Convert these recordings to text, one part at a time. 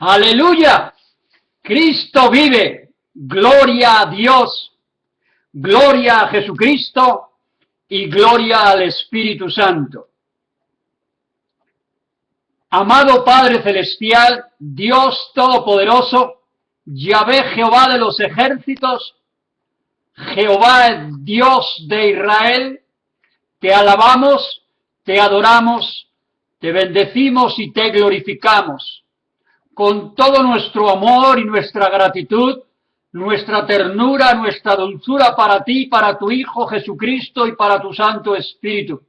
Aleluya, Cristo vive, gloria a Dios, gloria a Jesucristo y gloria al Espíritu Santo. Amado Padre Celestial, Dios Todopoderoso, Yahvé Jehová de los ejércitos, Jehová Dios de Israel, te alabamos, te adoramos, te bendecimos y te glorificamos. Con todo nuestro amor y nuestra gratitud, nuestra ternura, nuestra dulzura para ti, para tu Hijo Jesucristo y para tu Santo Espíritu.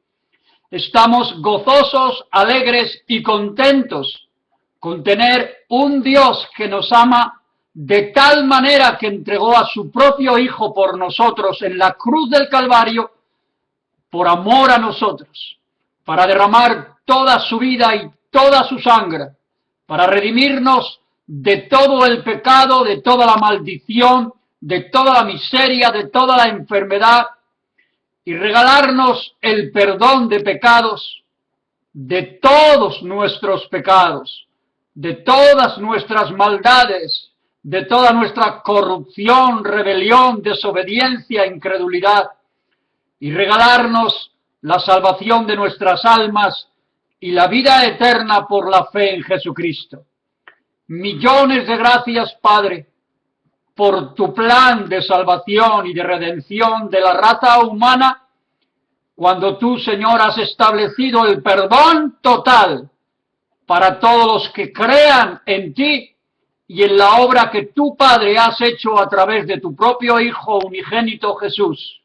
Estamos gozosos, alegres y contentos con tener un Dios que nos ama de tal manera que entregó a su propio Hijo por nosotros en la cruz del Calvario, por amor a nosotros, para derramar toda su vida y toda su sangre, para redimirnos de todo el pecado, de toda la maldición, de toda la miseria, de toda la enfermedad, y regalarnos el perdón de pecados, de todos nuestros pecados, de todas nuestras maldades, de toda nuestra corrupción, rebelión, desobediencia, incredulidad, y regalarnos la salvación de nuestras almas y la vida eterna por la fe en Jesucristo. Millones de gracias, Padre, por tu plan de salvación y de redención de la raza humana, cuando tú, Señor, has establecido el perdón total para todos los que crean en ti y en la obra que tú, Padre, has hecho a través de tu propio Hijo unigénito Jesús.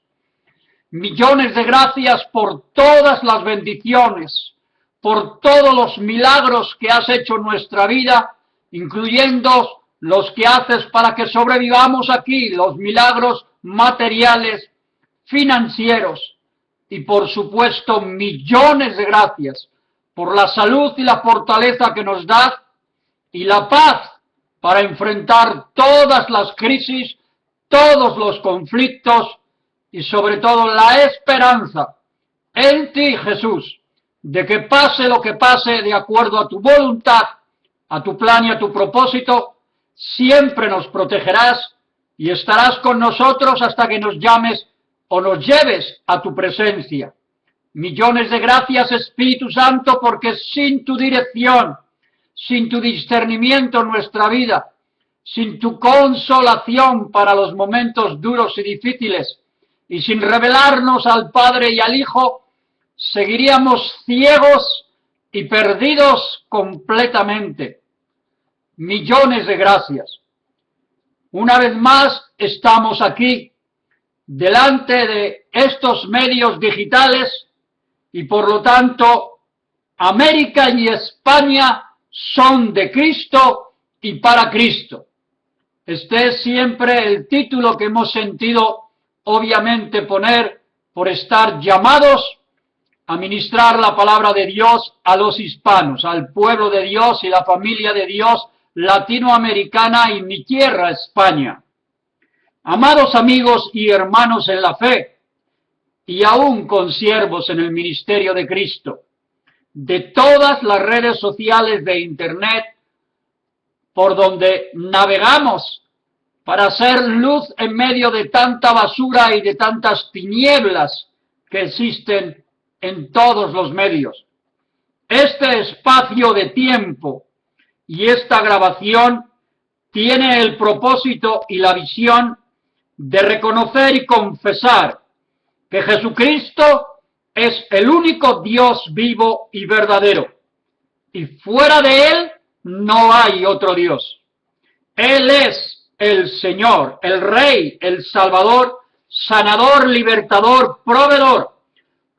Millones de gracias por todas las bendiciones, por todos los milagros que has hecho en nuestra vida, incluyendo los que haces para que sobrevivamos aquí, los milagros materiales, financieros, y por supuesto millones de gracias por la salud y la fortaleza que nos das y la paz para enfrentar todas las crisis, todos los conflictos y sobre todo la esperanza en ti, Jesús, de que pase lo que pase de acuerdo a tu voluntad, a tu plan y a tu propósito, siempre nos protegerás y estarás con nosotros hasta que nos llames o nos lleves a tu presencia. Millones de gracias, Espíritu Santo, porque sin tu dirección, sin tu discernimiento en nuestra vida, sin tu consolación para los momentos duros y difíciles, y sin revelarnos al Padre y al Hijo, seguiríamos ciegos y perdidos completamente. Millones de gracias. Una vez más estamos aquí, delante de estos medios digitales, y por lo tanto, América y España son de Cristo y para Cristo. Este es siempre el título que hemos sentido, obviamente, poner por estar llamados a ministrar la palabra de Dios a los hispanos, al pueblo de Dios y la familia de Dios latinoamericana y mi tierra, España. Amados amigos y hermanos en la fe, y aún consiervos en el ministerio de Cristo, de todas las redes sociales de Internet, por donde navegamos para hacer luz en medio de tanta basura y de tantas tinieblas que existen en todos los medios. Este espacio de tiempo y esta grabación tiene el propósito y la visión de reconocer y confesar que Jesucristo es el único Dios vivo y verdadero, y fuera de Él no hay otro Dios. Él es el Señor, el Rey, el Salvador, sanador, libertador, proveedor,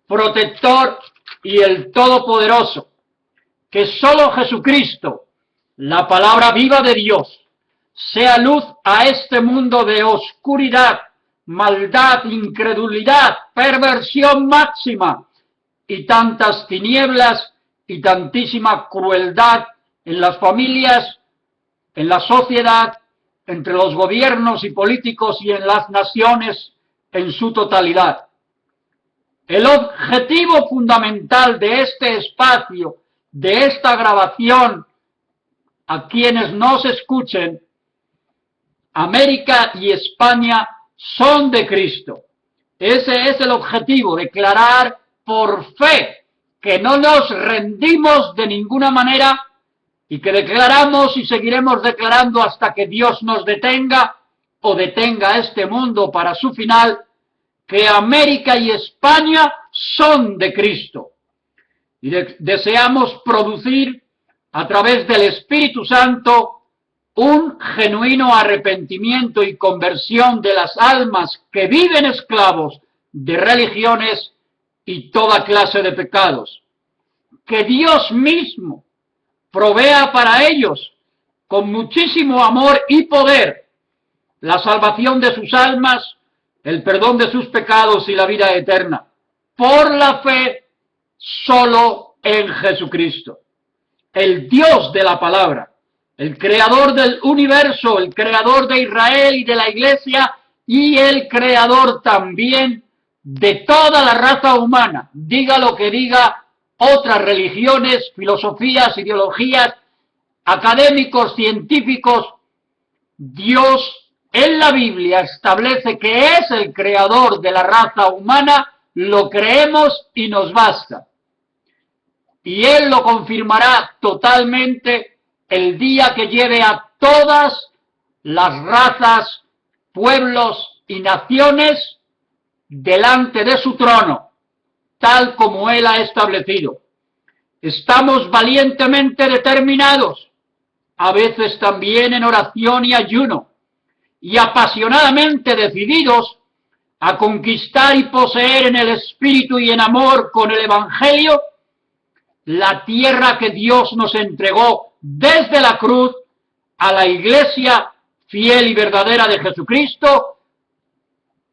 protector y el Todopoderoso. Que solo Jesucristo, la palabra viva de Dios, sea luz a este mundo de oscuridad, maldad, incredulidad, perversión máxima y tantas tinieblas y tantísima crueldad en las familias, en la sociedad, entre los gobiernos y políticos y en las naciones en su totalidad. El objetivo fundamental de este espacio, de esta grabación a quienes nos escuchen, América y España son de Cristo. Ese es el objetivo, declarar por fe que no nos rendimos de ninguna manera y que declaramos y seguiremos declarando hasta que Dios nos detenga o detenga a este mundo para su final, que América y España son de Cristo. Y deseamos producir a través del Espíritu Santo un genuino arrepentimiento y conversión de las almas que viven esclavos de religiones y toda clase de pecados. Que Dios mismo provea para ellos con muchísimo amor y poder la salvación de sus almas, el perdón de sus pecados y la vida eterna, por la fe solo en Jesucristo, el Dios de la palabra, el creador del universo, el creador de Israel y de la iglesia, y el creador también de toda la raza humana. Diga lo que diga otras religiones, filosofías, ideologías, académicos, científicos, Dios en la Biblia establece que es el creador de la raza humana, lo creemos y nos basta. Y Él lo confirmará totalmente el día que lleve a todas las razas, pueblos y naciones delante de su trono, tal como Él ha establecido. Estamos valientemente determinados, a veces también en oración y ayuno, y apasionadamente decididos a conquistar y poseer en el Espíritu y en amor con el Evangelio la tierra que Dios nos entregó desde la cruz a la Iglesia fiel y verdadera de Jesucristo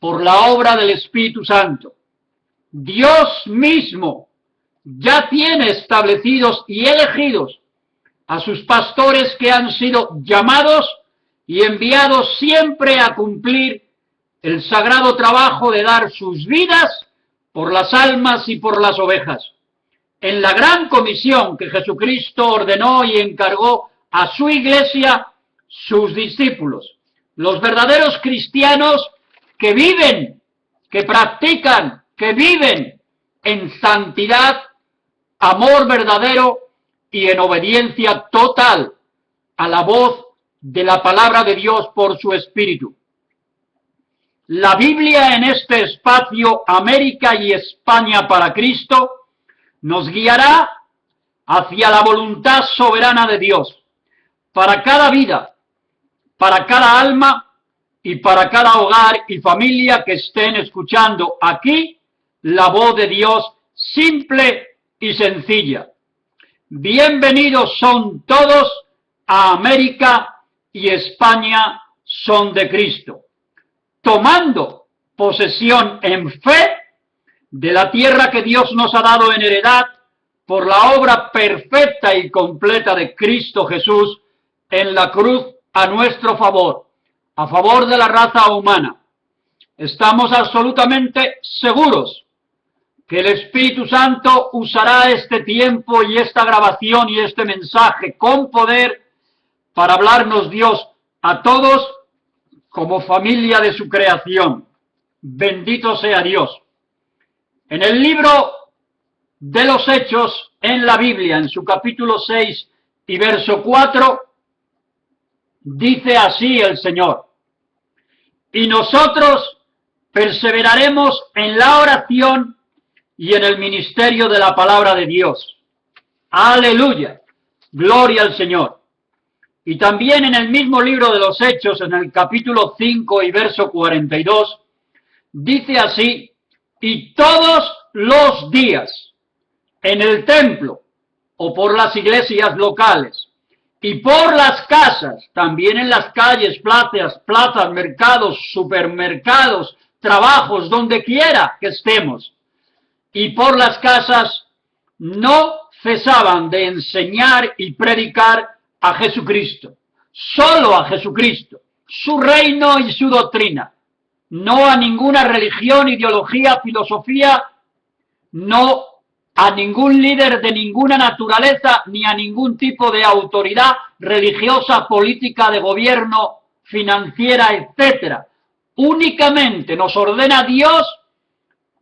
por la obra del Espíritu Santo. Dios mismo ya tiene establecidos y elegidos a sus pastores que han sido llamados y enviados siempre a cumplir el sagrado trabajo de dar sus vidas por las almas y por las ovejas. En la gran comisión que Jesucristo ordenó y encargó a su iglesia, sus discípulos, los verdaderos cristianos que viven, que practican, que viven en santidad, amor verdadero y en obediencia total a la voz de la palabra de Dios por su Espíritu. La Biblia en este espacio, América y España para Cristo, nos guiará hacia la voluntad soberana de Dios, para cada vida, para cada alma y para cada hogar y familia que estén escuchando aquí la voz de Dios simple y sencilla. Bienvenidos son todos a América y España son de Cristo, tomando posesión en fe de la tierra que Dios nos ha dado en heredad por la obra perfecta y completa de Cristo Jesús en la cruz a nuestro favor, a favor de la raza humana. Estamos absolutamente seguros que el Espíritu Santo usará este tiempo y esta grabación y este mensaje con poder para hablarnos Dios a todos como familia de su creación. Bendito sea Dios. En el libro de los Hechos, en la Biblia, en su capítulo 6 y verso 4, dice así el Señor: y nosotros perseveraremos en la oración y en el ministerio de la palabra de Dios. Aleluya, gloria al Señor. Y también en el mismo libro de los Hechos, en el capítulo 5 y verso 42, dice así: y todos los días en el templo o por las iglesias locales y por las casas, también en las calles, plazas, mercados, supermercados, trabajos, donde quiera que estemos, y por las casas no cesaban de enseñar y predicar a Jesucristo, solo a Jesucristo, su reino y su doctrina, no a ninguna religión, ideología, filosofía, no a ningún líder de ninguna naturaleza ni a ningún tipo de autoridad religiosa, política, de gobierno, financiera, etcétera. Únicamente nos ordena Dios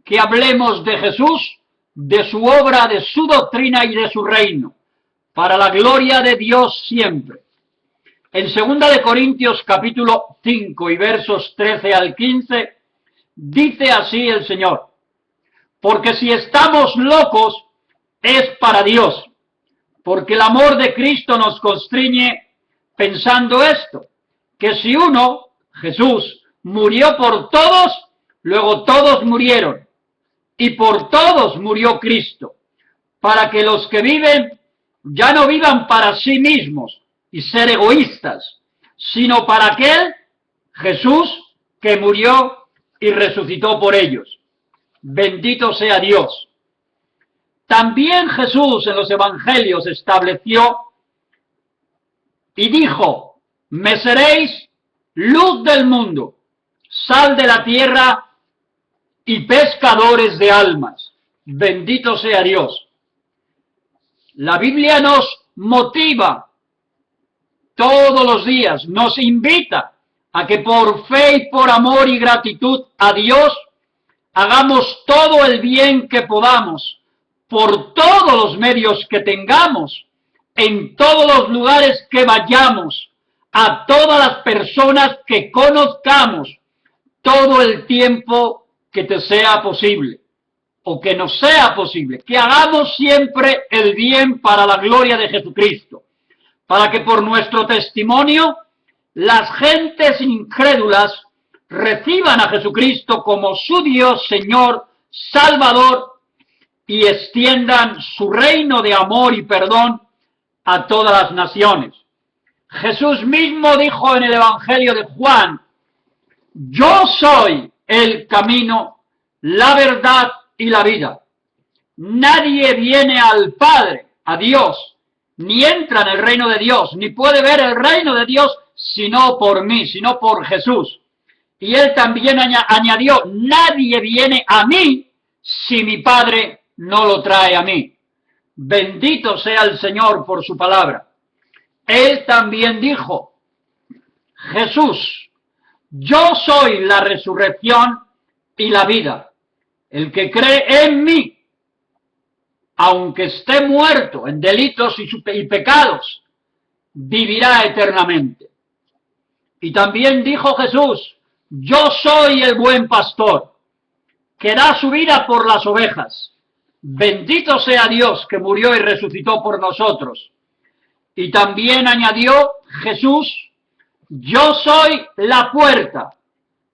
que hablemos de Jesús, de su obra, de su doctrina y de su reino, para la gloria de Dios siempre. En 2 Corintios capítulo 5 y versos 13 al 15, dice así el Señor: porque si estamos locos, es para Dios, porque el amor de Cristo nos constriñe pensando esto, que si uno, Jesús, murió por todos, luego todos murieron, y por todos murió Cristo, para que los que viven ya no vivan para sí mismos y ser egoístas, sino para aquel, Jesús, que murió y resucitó por ellos. Bendito sea Dios. También Jesús en los evangelios estableció y dijo: me seréis luz del mundo, sal de la tierra y pescadores de almas. Bendito sea Dios. La Biblia nos motiva todos los días, nos invita a que por fe y por amor y gratitud a Dios hagamos todo el bien que podamos, por todos los medios que tengamos, en todos los lugares que vayamos, a todas las personas que conozcamos, todo el tiempo que te sea posible, o que nos sea posible, que hagamos siempre el bien para la gloria de Jesucristo, para que por nuestro testimonio las gentes incrédulas reciban a Jesucristo como su Dios, Señor, Salvador, y extiendan su reino de amor y perdón a todas las naciones. Jesús mismo dijo en el Evangelio de Juan: yo soy el camino, la verdad y la vida. Nadie viene al Padre, a Dios, ni entra en el reino de Dios, ni puede ver el reino de Dios sino por mí, sino por Jesús. Y él también añadió: nadie viene a mí si mi Padre no lo trae a mí. Bendito sea el Señor por su palabra. Él también dijo, Jesús: yo soy la resurrección y la vida. El que cree en mí, aunque esté muerto en delitos y pecados, vivirá eternamente. Y también dijo Jesús: yo soy el buen pastor, que da su vida por las ovejas. Bendito sea Dios que murió y resucitó por nosotros. Y también añadió Jesús: yo soy la puerta.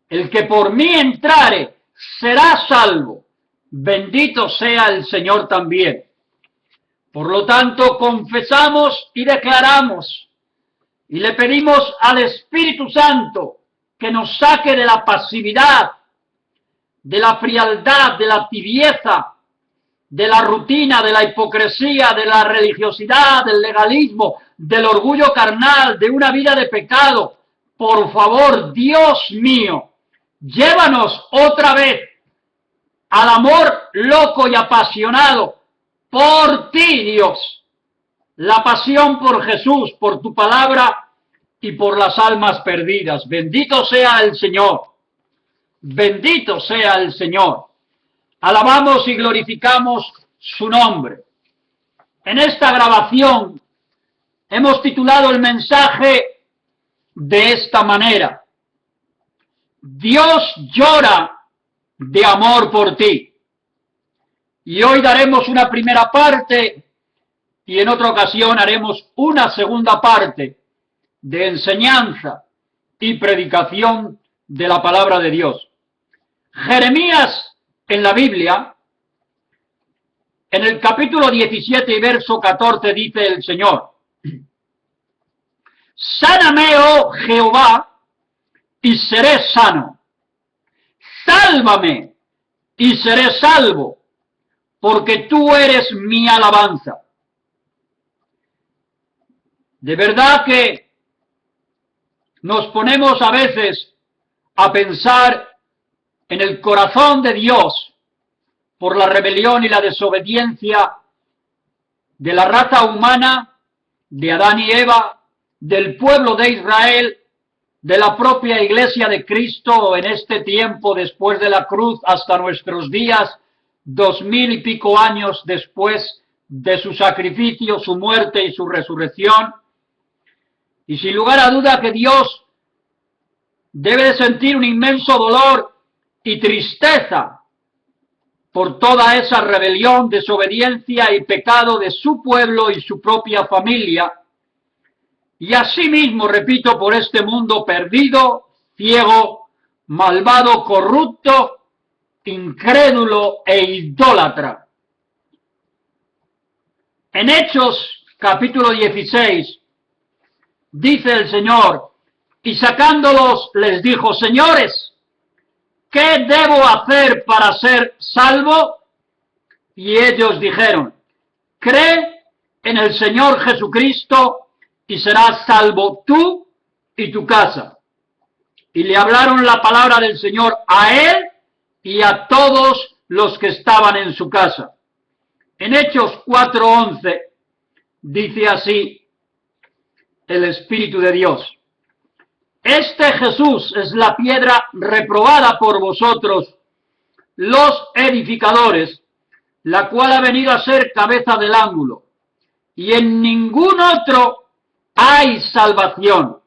El que por mí entrare será salvo. Bendito sea el Señor también. Por lo tanto, confesamos y declaramos y le pedimos al Espíritu Santo que nos saque de la pasividad, de la frialdad, de la tibieza, de la rutina, de la hipocresía, de la religiosidad, del legalismo, del orgullo carnal, de una vida de pecado. Por favor, Dios mío, llévanos otra vez al amor loco y apasionado por ti, Dios. La pasión por Jesús, por tu palabra y por las almas perdidas. Bendito sea el Señor. Bendito sea el Señor. Alabamos y glorificamos su nombre. En esta grabación hemos titulado el mensaje de esta manera: Dios llora de amor por ti. Y hoy daremos una primera parte y en otra ocasión haremos una segunda parte de enseñanza y predicación de la palabra de Dios. Jeremías, en la Biblia, en el capítulo 17 y verso 14 dice el Señor: sáname, oh Jehová, y seré sano. Sálvame, y seré salvo, porque tú eres mi alabanza. De verdad que nos ponemos a veces a pensar en el corazón de Dios por la rebelión y la desobediencia de la raza humana, de Adán y Eva, del pueblo de Israel, de la propia Iglesia de Cristo en este tiempo después de la cruz hasta nuestros días, 2000 y pico años después de su sacrificio, su muerte y su resurrección. Y sin lugar a duda que Dios debe de sentir un inmenso dolor y tristeza por toda esa rebelión, desobediencia y pecado de su pueblo y su propia familia, y asimismo, repito, por este mundo perdido, ciego, malvado, corrupto, incrédulo e idólatra. En Hechos, capítulo 16, dice el Señor, y sacándolos les dijo, señores, ¿qué debo hacer para ser salvo? Y ellos dijeron, cree en el Señor Jesucristo y serás salvo tú y tu casa. Y le hablaron la palabra del Señor a él y a todos los que estaban en su casa. En Hechos 4:11 dice así el Espíritu de Dios. Este Jesús es la piedra reprobada por vosotros, los edificadores, la cual ha venido a ser cabeza del ángulo. Y en ningún otro hay salvación.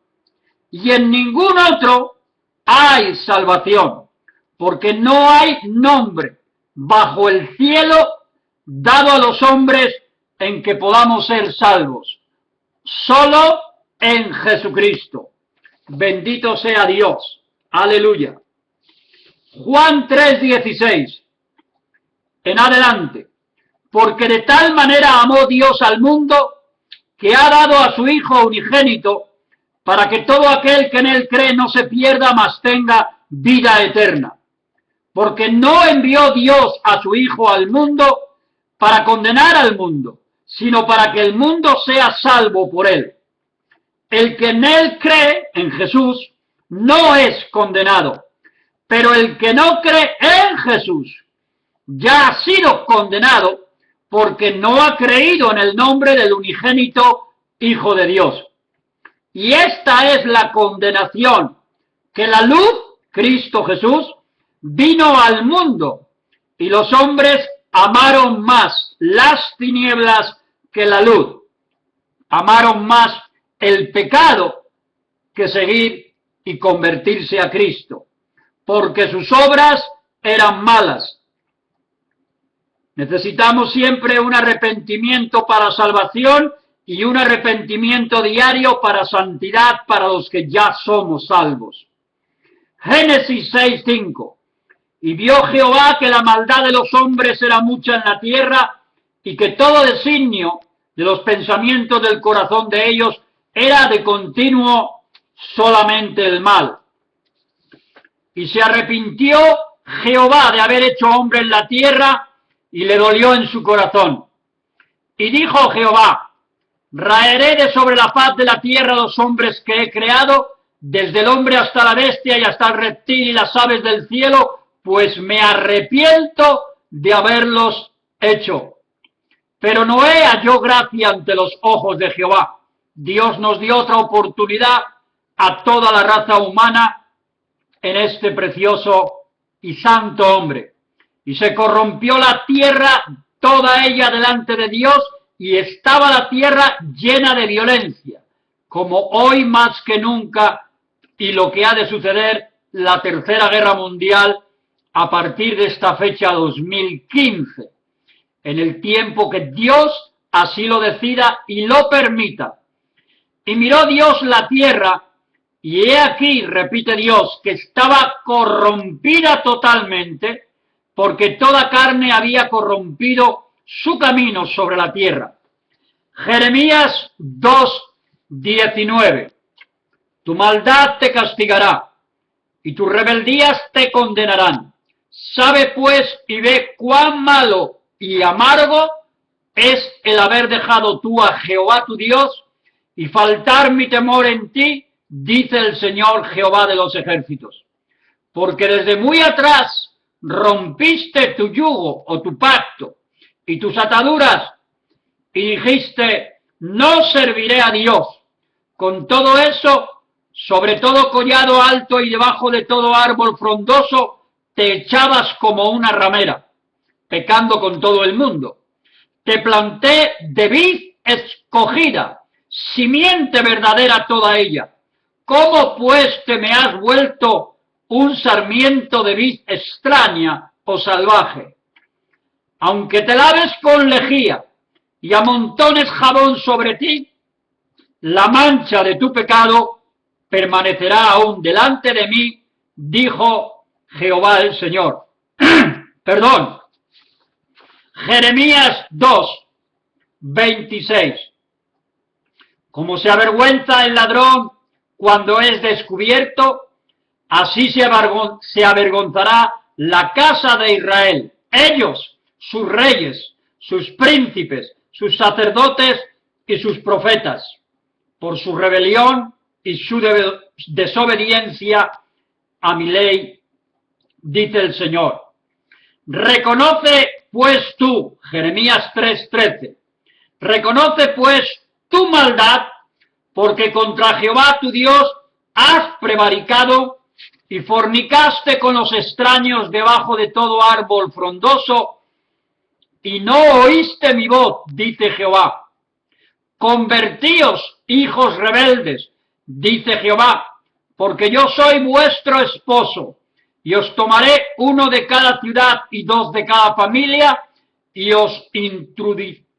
Y en ningún otro hay salvación. Porque no hay nombre bajo el cielo dado a los hombres en que podamos ser salvos. Solo en Jesucristo. Bendito sea Dios. Aleluya. Juan 3:16. En adelante. Porque de tal manera amó Dios al mundo que ha dado a su Hijo unigénito para que todo aquel que en él cree no se pierda, mas tenga vida eterna. Porque no envió Dios a su Hijo al mundo para condenar al mundo, sino para que el mundo sea salvo por él. El que en él cree, en Jesús, no es condenado, pero el que no cree en Jesús ya ha sido condenado porque no ha creído en el nombre del unigénito Hijo de Dios. Y esta es la condenación, que la luz, Cristo Jesús, vino al mundo, y los hombres amaron más las tinieblas que la luz. Amaron más el pecado que seguir y convertirse a Cristo, porque sus obras eran malas. Necesitamos siempre un arrepentimiento para salvación y un arrepentimiento diario para santidad para los que ya somos salvos. Génesis 6:5. Y vio Jehová que la maldad de los hombres era mucha en la tierra y que todo designio de los pensamientos del corazón de ellos era de continuo solamente el mal. Y se arrepintió Jehová de haber hecho hombre en la tierra y le dolió en su corazón. Y dijo Jehová, raeré de sobre la faz de la tierra los hombres que he creado, desde el hombre hasta la bestia y hasta el reptil y las aves del cielo, pues me arrepiento de haberlos hecho. Pero Noé halló gracia ante los ojos de Jehová. Dios nos dio otra oportunidad a toda la raza humana en este precioso y santo hombre. Y se corrompió la tierra, toda ella delante de Dios, y estaba la tierra llena de violencia, como hoy más que nunca, y lo que ha de suceder, la Tercera Guerra Mundial, a partir de esta fecha 2015, en el tiempo que Dios así lo decida y lo permita. Y miró Dios la tierra, y he aquí, repite Dios, que estaba corrompida totalmente, porque toda carne había corrompido su camino sobre la tierra. Jeremías 2:19. Tu maldad te castigará, y tus rebeldías te condenarán. Sabe pues y ve cuán malo y amargo es el haber dejado tú a Jehová tu Dios y faltar mi temor en ti, dice el Señor Jehová de los ejércitos. Porque desde muy atrás rompiste tu yugo o tu pacto y tus ataduras y dijiste, no serviré a Dios. Con todo eso, sobre todo collado alto y debajo de todo árbol frondoso, te echabas como una ramera, pecando con todo el mundo. Te planté de vid escogida, simiente verdadera toda ella. ¿Cómo pues te me has vuelto un sarmiento de vid extraña o salvaje? Aunque te laves con lejía y amontones jabón sobre ti, la mancha de tu pecado permanecerá aún delante de mí, dijo Jehová el Señor. Perdón. Jeremías 2, 26. Como se avergüenza el ladrón cuando es descubierto, así se avergonzará la casa de Israel. Ellos, sus reyes, sus príncipes, sus sacerdotes y sus profetas, por su rebelión y su desobediencia a mi ley, dice el Señor. Reconoce pues tú, Jeremías 3:13, reconoce pues tu maldad, porque contra Jehová tu Dios has prevaricado y fornicaste con los extraños debajo de todo árbol frondoso, y no oíste mi voz, dice Jehová. Convertíos, hijos rebeldes, dice Jehová, porque yo soy vuestro esposo, y os tomaré uno de cada ciudad y dos de cada familia, y os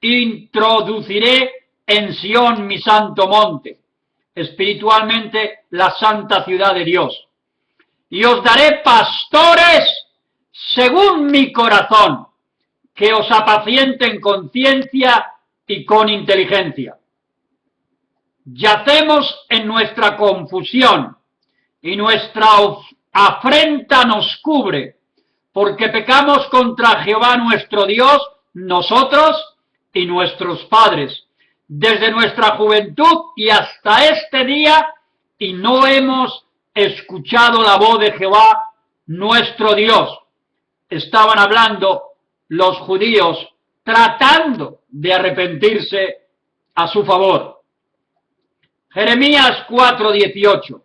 introduciré en Sión, mi santo monte, espiritualmente la santa ciudad de Dios. Y os daré pastores según mi corazón, que os apacienten con ciencia y con inteligencia. Yacemos en nuestra confusión, y nuestra afrenta nos cubre, porque pecamos contra Jehová nuestro Dios, nosotros y nuestros padres, desde nuestra juventud y hasta este día, y no hemos escuchado la voz de Jehová nuestro Dios. Estaban hablando los judíos tratando de arrepentirse a su favor. Jeremías 4:18.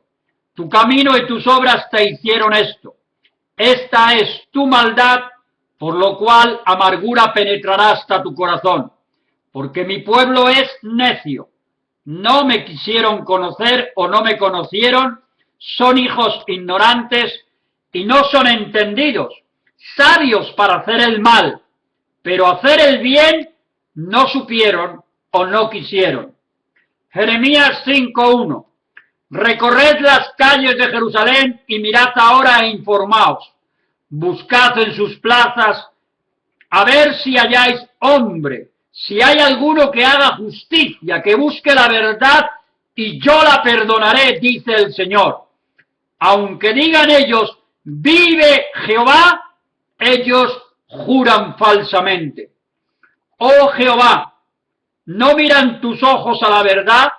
Tu camino y tus obras te hicieron esto. Esta es tu maldad, por lo cual amargura penetrará hasta tu corazón. Porque mi pueblo es necio. No me quisieron conocer o no me conocieron. Son hijos ignorantes y no son entendidos. Sabios para hacer el mal, pero hacer el bien no supieron o no quisieron. Jeremías 5:1. Recorred las calles de Jerusalén y mirad ahora e informaos. Buscad en sus plazas a ver si halláis hombre, si hay alguno que haga justicia, que busque la verdad, y yo la perdonaré, dice el Señor. Aunque digan ellos, vive Jehová, ellos juran falsamente. Oh Jehová, ¿no miran tus ojos a la verdad?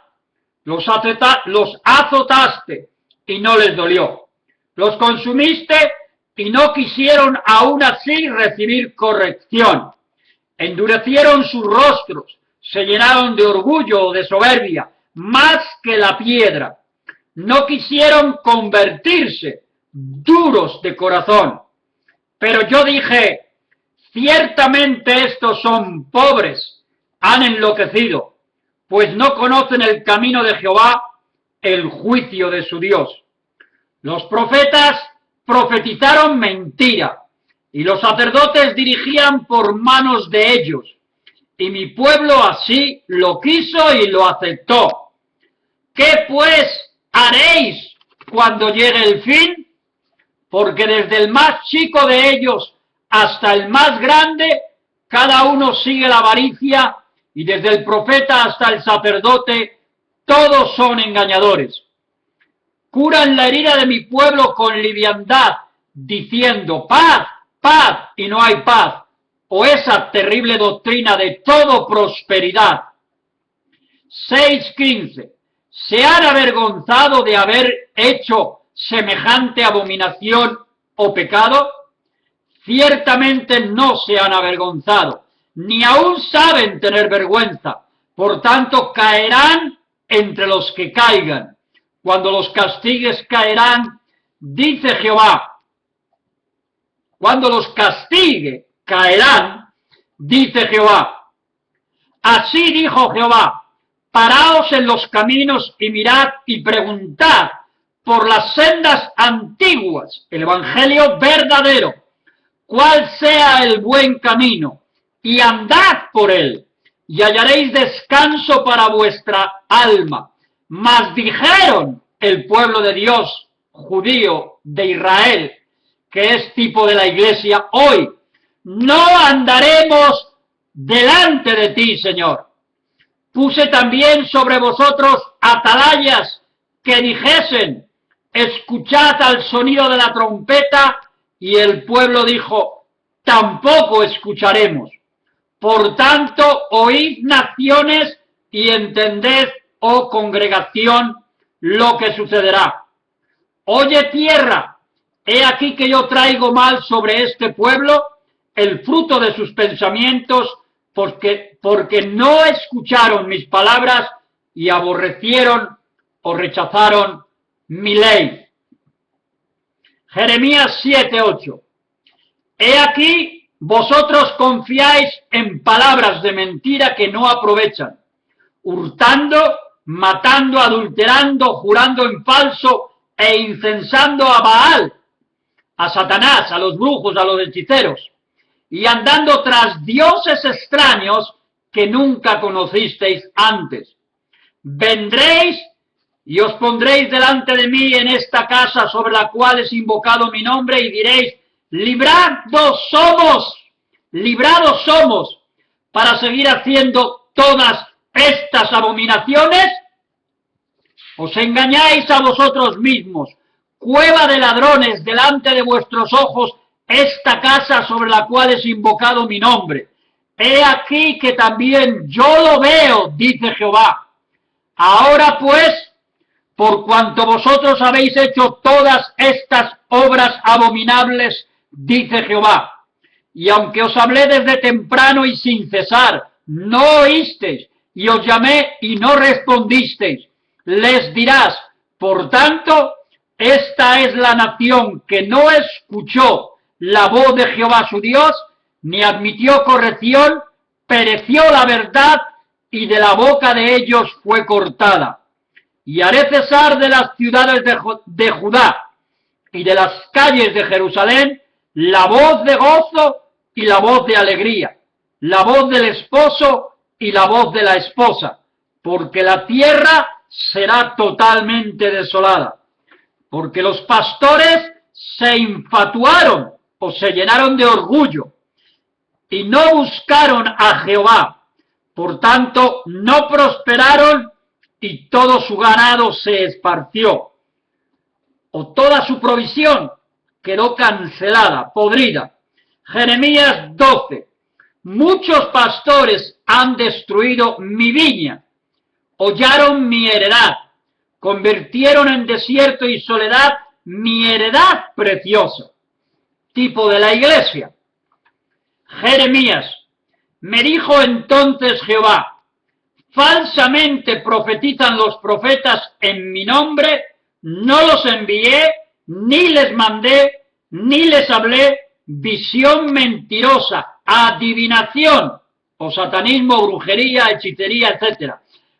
Los azotaste y no les dolió. Los consumiste y no quisieron aún así recibir corrección. Endurecieron sus rostros, se llenaron de orgullo o de soberbia, más que la piedra. No quisieron convertirse, duros de corazón. Pero yo dije, ciertamente estos son pobres, han enloquecido, pues no conocen el camino de Jehová, el juicio de su Dios. Los profetas profetizaron mentira, y los sacerdotes dirigían por manos de ellos, y mi pueblo así lo quiso y lo aceptó. ¿Qué pues haréis cuando llegue el fin? Porque desde el más chico de ellos hasta el más grande, cada uno sigue la avaricia, y desde el profeta hasta el sacerdote, todos son engañadores. Curan la herida de mi pueblo con liviandad, diciendo paz, paz, y no hay paz, o esa terrible doctrina de todo prosperidad. 6:15. ¿Se han avergonzado de haber hecho semejante abominación o pecado? ciertamente no se han avergonzado, ni aún saben tener vergüenza. Por tanto, caerán entre los que caigan. Cuando los castigues caerán, dice Jehová. Cuando los castigue, caerán, dice Jehová. Así dijo Jehová, paraos en los caminos y mirad y preguntad por las sendas antiguas, el evangelio verdadero, cuál sea el buen camino, y andad por él, y hallaréis descanso para vuestra alma. Mas dijeron el pueblo de Dios, judío de Israel, que es tipo de la iglesia hoy, no andaremos delante de ti, Señor. Puse también sobre vosotros atalayas que dijesen, escuchad al sonido de la trompeta, y el pueblo dijo, tampoco escucharemos. Por tanto, oíd naciones y entended, oh congregación, lo que sucederá. Oye tierra, he aquí que yo traigo mal sobre este pueblo, el fruto de sus pensamientos, porque no escucharon mis palabras y aborrecieron o rechazaron mi ley. Jeremías 7:8. He aquí, vosotros confiáis en palabras de mentira que no aprovechan, hurtando, matando, adulterando, jurando en falso e incensando a Baal, a Satanás, a los brujos, a los hechiceros, y andando tras dioses extraños que nunca conocisteis antes. Vendréis y os pondréis delante de mí en esta casa sobre la cual es invocado mi nombre, y diréis, librados somos, para seguir haciendo todas estas abominaciones. Os engañáis a vosotros mismos, cueva de ladrones, delante de vuestros ojos, esta casa sobre la cual es invocado mi nombre. He aquí que también yo lo veo, dice Jehová. Ahora pues, por cuanto vosotros habéis hecho todas estas obras abominables, dice Jehová, y aunque os hablé desde temprano y sin cesar, no oísteis, y os llamé y no respondisteis, les dirás, por tanto, esta es la nación que no escuchó la voz de Jehová su Dios, ni admitió corrección, pereció la verdad, y de la boca de ellos fue cortada. Y haré cesar de las ciudades de Judá y de las calles de Jerusalén la voz de gozo y la voz de alegría, la voz del esposo y la voz de la esposa, porque la tierra será totalmente desolada. Porque los pastores se infatuaron o se llenaron de orgullo y no buscaron a Jehová. Por tanto, no prosperaron y todo su ganado se esparció, o toda su provisión quedó cancelada, podrida. Jeremías 12. Muchos pastores han destruido mi viña, hollaron mi heredad, convirtieron en desierto y soledad mi heredad preciosa. Tipo de la iglesia. Jeremías. Me dijo entonces Jehová, falsamente profetizan los profetas en mi nombre, no los envié, ni les mandé, ni les hablé, visión mentirosa, adivinación, o satanismo, brujería, hechicería, etc.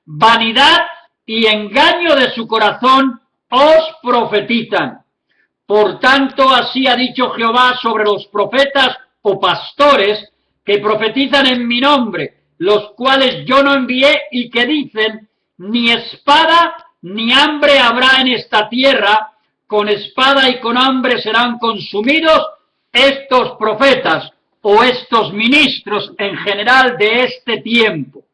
Vanidad y engaño de su corazón os profetizan. Por tanto, así ha dicho Jehová sobre los profetas o pastores que profetizan en mi nombre, los cuales yo no envié, y que dicen, ni espada ni hambre habrá en esta tierra, con espada y con hambre serán consumidos estos profetas o estos ministros en general de este tiempo,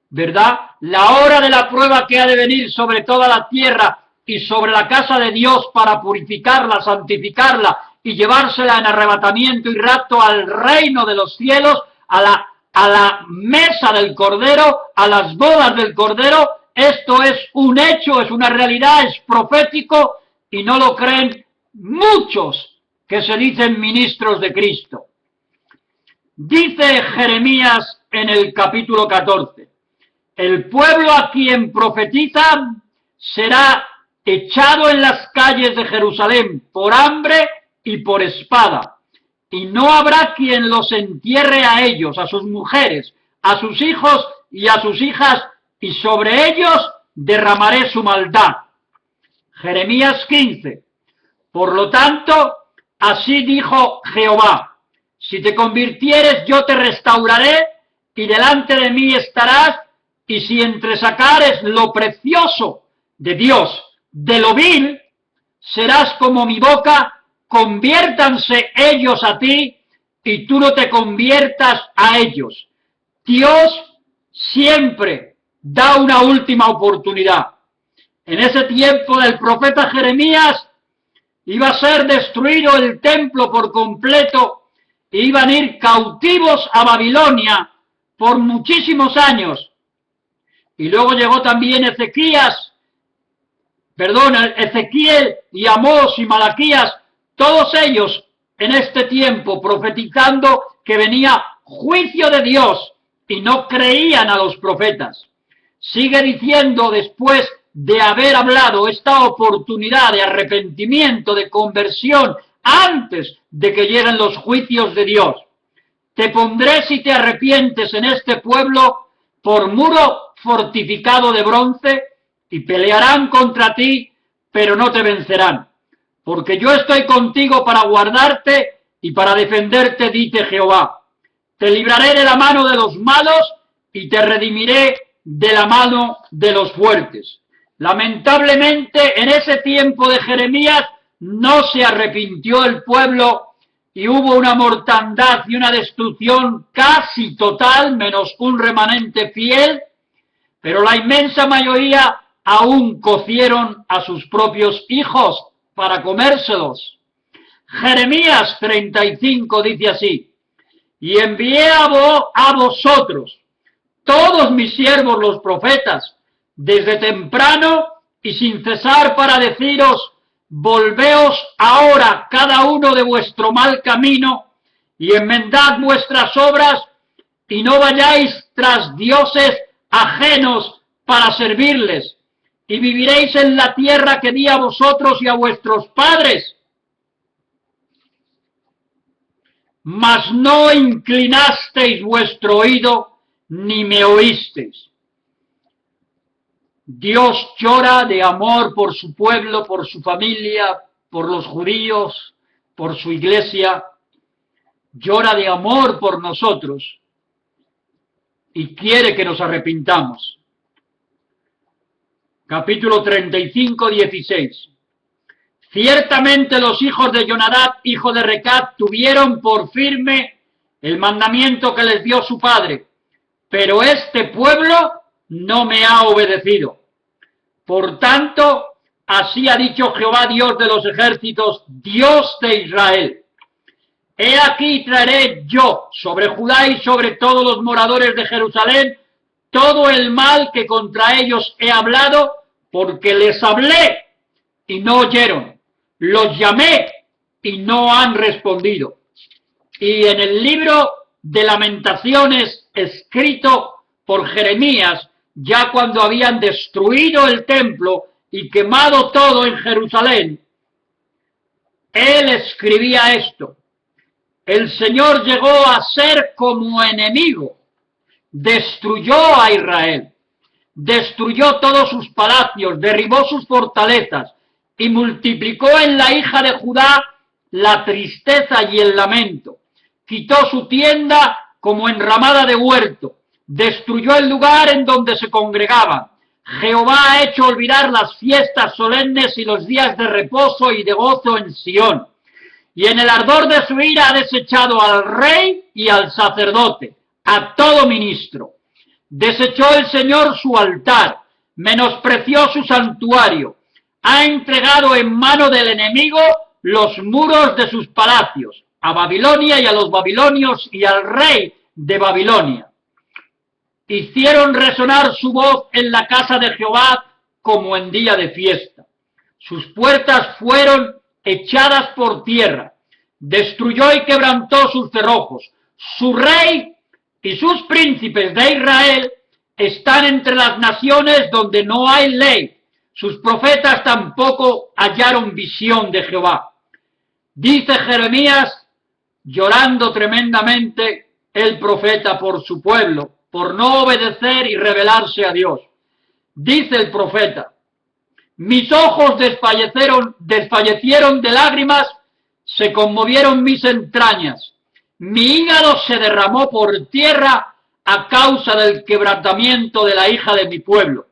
¿verdad? La hora de la prueba que ha de venir sobre toda la tierra y sobre la casa de Dios para purificarla, santificarla y llevársela en arrebatamiento y rapto al reino de los cielos, a la mesa del Cordero, a las bodas del Cordero. Esto es un hecho, es una realidad, es profético, y no lo creen muchos que se dicen ministros de Cristo. Dice Jeremías en el capítulo 14, el pueblo a quien profetiza será echado en las calles de Jerusalén por hambre y por espada, y no habrá quien los entierre a ellos, a sus mujeres, a sus hijos y a sus hijas, y sobre ellos derramaré su maldad. Jeremías 15. Por lo tanto, así dijo Jehová, si te convirtieres yo te restauraré, y delante de mí estarás, y si entresacares lo precioso de Dios de lo vil, serás como mi boca, conviértanse ellos a ti, y tú no te conviertas a ellos. Dios siempre da una última oportunidad. En ese tiempo del profeta Jeremías iba a ser destruido el templo por completo e iban a ir cautivos a Babilonia por muchísimos años. Y luego llegó también Ezequiel y Amós y Malaquías, todos ellos en este tiempo profetizando que venía juicio de Dios y no creían a los profetas. Sigue diciendo después de haber hablado esta oportunidad de arrepentimiento, de conversión, antes de que lleguen los juicios de Dios. Te pondré si te arrepientes en este pueblo por muro fortificado de bronce y pelearán contra ti, pero no te vencerán. Porque yo estoy contigo para guardarte y para defenderte, dice Jehová. Te libraré de la mano de los malos y te redimiré de la mano de los fuertes. Lamentablemente, en ese tiempo de Jeremías no se arrepintió el pueblo y hubo una mortandad y una destrucción casi total, menos un remanente fiel, pero la inmensa mayoría aún cocieron a sus propios hijos para comérselos. Jeremías 35 dice así, y envié a vosotros todos mis siervos los profetas, desde temprano y sin cesar para deciros, volveos ahora cada uno de vuestro mal camino y enmendad vuestras obras y no vayáis tras dioses ajenos para servirles y viviréis en la tierra que di a vosotros y a vuestros padres. Mas no inclinasteis vuestro oído ni me oísteis. Dios llora de amor por su pueblo, por su familia, por los judíos, por su iglesia. Llora de amor por nosotros y quiere que nos arrepintamos. Capítulo 35, 16. Ciertamente los hijos de Jonadab, hijo de Recab, tuvieron por firme el mandamiento que les dio su padre, pero este pueblo no me ha obedecido. Por tanto, así ha dicho Jehová, Dios de los ejércitos, Dios de Israel. He aquí traeré yo sobre Judá y sobre todos los moradores de Jerusalén todo el mal que contra ellos he hablado, porque les hablé y no oyeron, los llamé y no han respondido. Y en el libro de Lamentaciones, escrito por Jeremías, ya cuando habían destruido el templo y quemado todo en Jerusalén, él escribía esto: el Señor llegó a ser como enemigo, destruyó a Israel, destruyó todos sus palacios, derribó sus fortalezas y multiplicó en la hija de Judá la tristeza y el lamento. Quitó su tienda como enramada de huerto, destruyó el lugar en donde se congregaban. Jehová ha hecho olvidar las fiestas solemnes y los días de reposo y de gozo en Sión. Y en el ardor de su ira ha desechado al rey y al sacerdote, a todo ministro. Desechó el Señor su altar, menospreció su santuario, ha entregado en mano del enemigo los muros de sus palacios, a Babilonia y a los babilonios y al rey de Babilonia. Hicieron resonar su voz en la casa de Jehová como en día de fiesta. Sus puertas fueron echadas por tierra, destruyó y quebrantó sus cerrojos, Su rey y sus príncipes de Israel están entre las naciones donde no hay ley. Sus profetas tampoco hallaron visión de Jehová. Dice Jeremías, llorando tremendamente el profeta por su pueblo, por no obedecer y rebelarse a Dios. Dice el profeta, mis ojos desfallecieron de lágrimas, se conmovieron mis entrañas, mi hígado se derramó por tierra a causa del quebrantamiento de la hija de mi pueblo.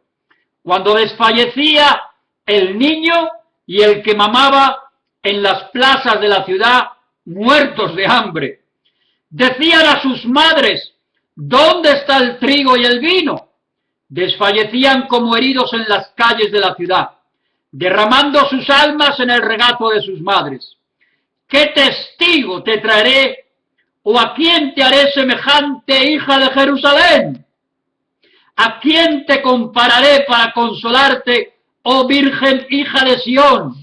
Cuando desfallecía el niño y el que mamaba en las plazas de la ciudad, muertos de hambre. Decían a sus madres, ¿dónde está el trigo y el vino? Desfallecían como heridos en las calles de la ciudad, derramando sus almas en el regazo de sus madres. ¿Qué testigo te traeré o a quién te haré semejante, hija de Jerusalén? ¿A quién te compararé para consolarte, oh Virgen hija de Sión?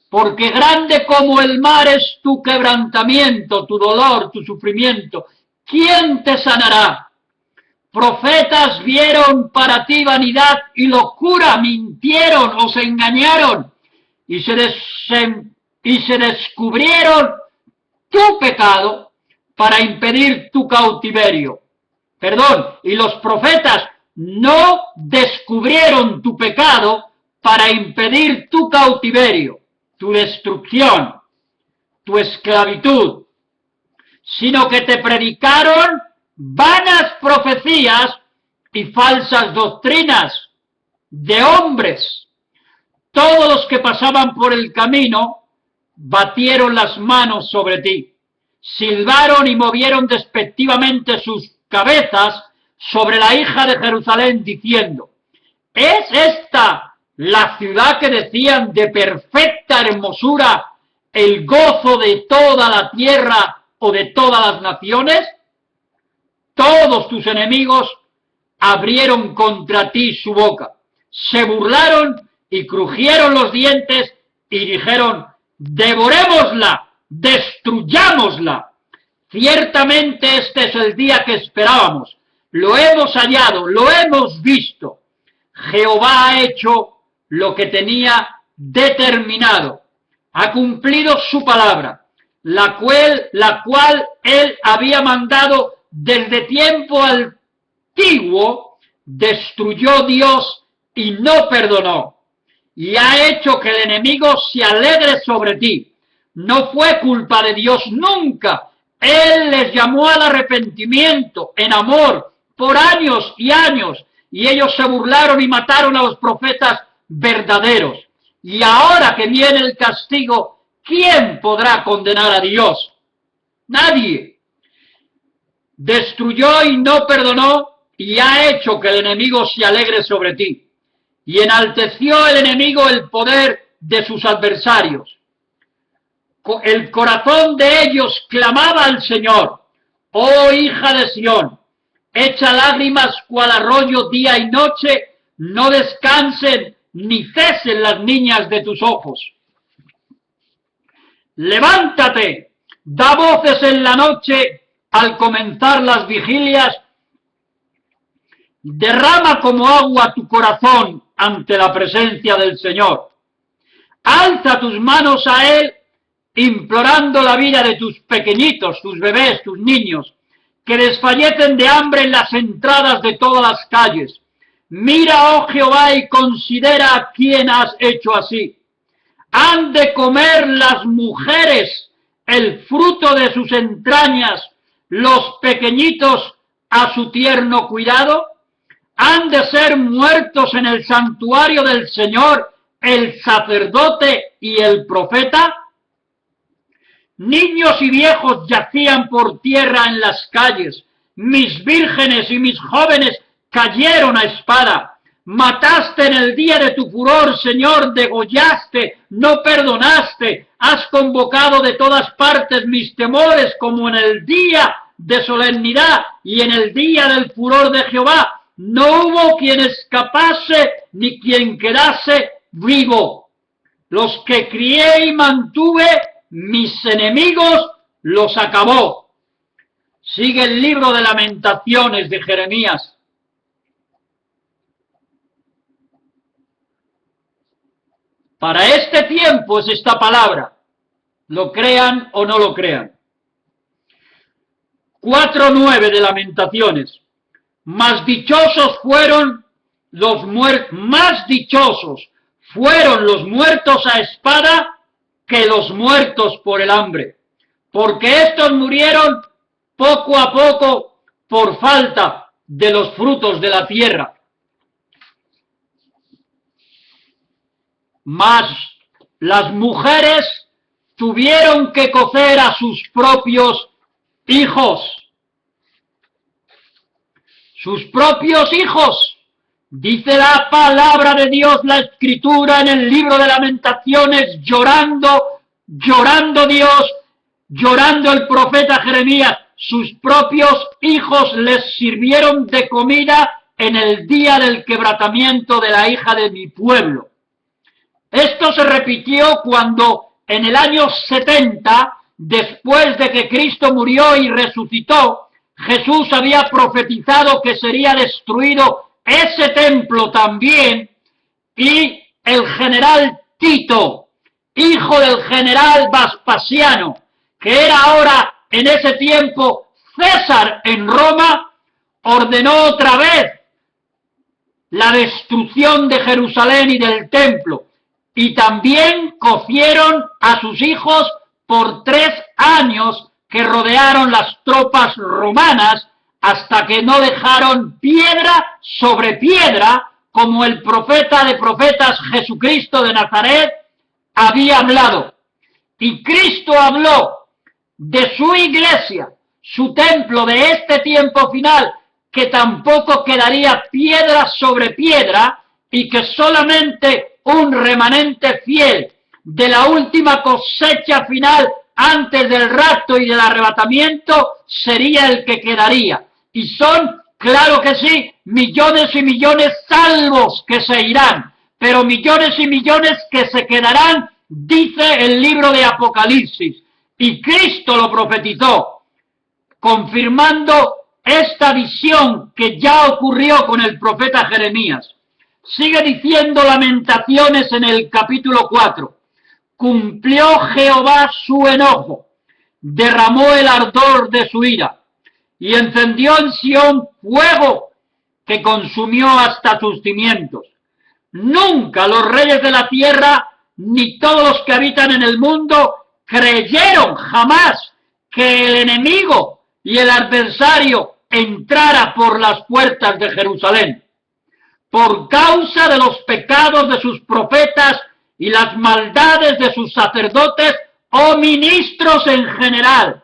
Porque grande como el mar es tu quebrantamiento, tu dolor, tu sufrimiento. ¿Quién te sanará? Profetas vieron para ti vanidad y locura, mintieron o se engañaron y se descubrieron tu pecado para impedir tu cautiverio. Y los profetas no descubrieron tu pecado para impedir tu cautiverio, tu destrucción, tu esclavitud, sino que te predicaron vanas profecías y falsas doctrinas de hombres. Todos los que pasaban por el camino batieron las manos sobre ti, silbaron y movieron despectivamente sus cabezas sobre la hija de Jerusalén, diciendo, ¿es esta la ciudad que decían de perfecta hermosura, el gozo de toda la tierra o de todas las naciones? Todos tus enemigos abrieron contra ti su boca, se burlaron y crujieron los dientes y dijeron, devorémosla, destruyámosla. Ciertamente este es el día que esperábamos, lo hemos hallado, lo hemos visto. Jehová ha hecho lo que tenía determinado, ha cumplido su palabra, la cual él había mandado desde tiempo antiguo. Destruyó Dios y no perdonó, y ha hecho que el enemigo se alegre sobre ti. No fue culpa de Dios nunca. Él les llamó al arrepentimiento en amor por años y años, y ellos se burlaron y mataron a los profetas verdaderos. Y ahora que viene el castigo, ¿quién podrá condenar a Dios? Nadie. Destruyó y no perdonó, y ha hecho que el enemigo se alegre sobre ti. Y enalteció el enemigo el poder de sus adversarios. El corazón de ellos clamaba al Señor, oh hija de Sión, echa lágrimas cual arroyo día y noche, no descansen ni cesen las niñas de tus ojos. Levántate, da voces en la noche al comenzar las vigilias, derrama como agua tu corazón ante la presencia del Señor. Alza tus manos a Él, implorando la vida de tus pequeñitos, tus bebés, tus niños, que desfallecen de hambre en las entradas de todas las calles. Mira, oh Jehová, y considera a quién has hecho así. ¿Han de comer las mujeres el fruto de sus entrañas, los pequeñitos a su tierno cuidado? ¿Han de ser muertos en el santuario del Señor el sacerdote y el profeta? Niños y viejos yacían por tierra en las calles, mis vírgenes y mis jóvenes cayeron a espada. Mataste en el día de tu furor, Señor, degollaste, no perdonaste, has convocado de todas partes mis temores como en el día de solemnidad y en el día del furor de Jehová. No hubo quien escapase ni quien quedase vivo. Los que crié y mantuve, mis enemigos los acabó. Sigue el libro de Lamentaciones de Jeremías. Para este tiempo es esta palabra, lo crean o no lo crean. 4:9 de Lamentaciones. Más dichosos fueron los muertos a espada que los muertos por el hambre, porque estos murieron poco a poco por falta de los frutos de la tierra. Mas las mujeres tuvieron que cocer a sus propios hijos. Sus propios hijos. Dice la palabra de Dios, la Escritura en el libro de Lamentaciones, llorando Dios, llorando el profeta Jeremías. Sus propios hijos les sirvieron de comida en el día del quebrantamiento de la hija de mi pueblo. Esto se repitió cuando en el año 70, después de que Cristo murió y resucitó, Jesús había profetizado que sería destruido ese templo también, y el general Tito, hijo del general Vespasiano, que era ahora en ese tiempo César en Roma, ordenó otra vez la destrucción de Jerusalén y del templo, y también cocieron a sus hijos por 3 años que rodearon las tropas romanas, hasta que no dejaron piedra sobre piedra, como el profeta de profetas Jesucristo de Nazaret había hablado. Y Cristo habló de su iglesia, su templo de este tiempo final, que tampoco quedaría piedra sobre piedra, y que solamente un remanente fiel de la última cosecha final antes del rapto y del arrebatamiento sería el que quedaría. Y son, claro que sí, millones y millones salvos que se irán, pero millones y millones que se quedarán, dice el libro de Apocalipsis. Y Cristo lo profetizó, confirmando esta visión que ya ocurrió con el profeta Jeremías. Sigue diciendo Lamentaciones en el capítulo 4. Cumplió Jehová su enojo, derramó el ardor de su ira, y encendió en Sión fuego que consumió hasta sus cimientos. Nunca los reyes de la tierra, ni todos los que habitan en el mundo, creyeron jamás que el enemigo y el adversario entrara por las puertas de Jerusalén. Por causa de los pecados de sus profetas y las maldades de sus sacerdotes o ministros en general,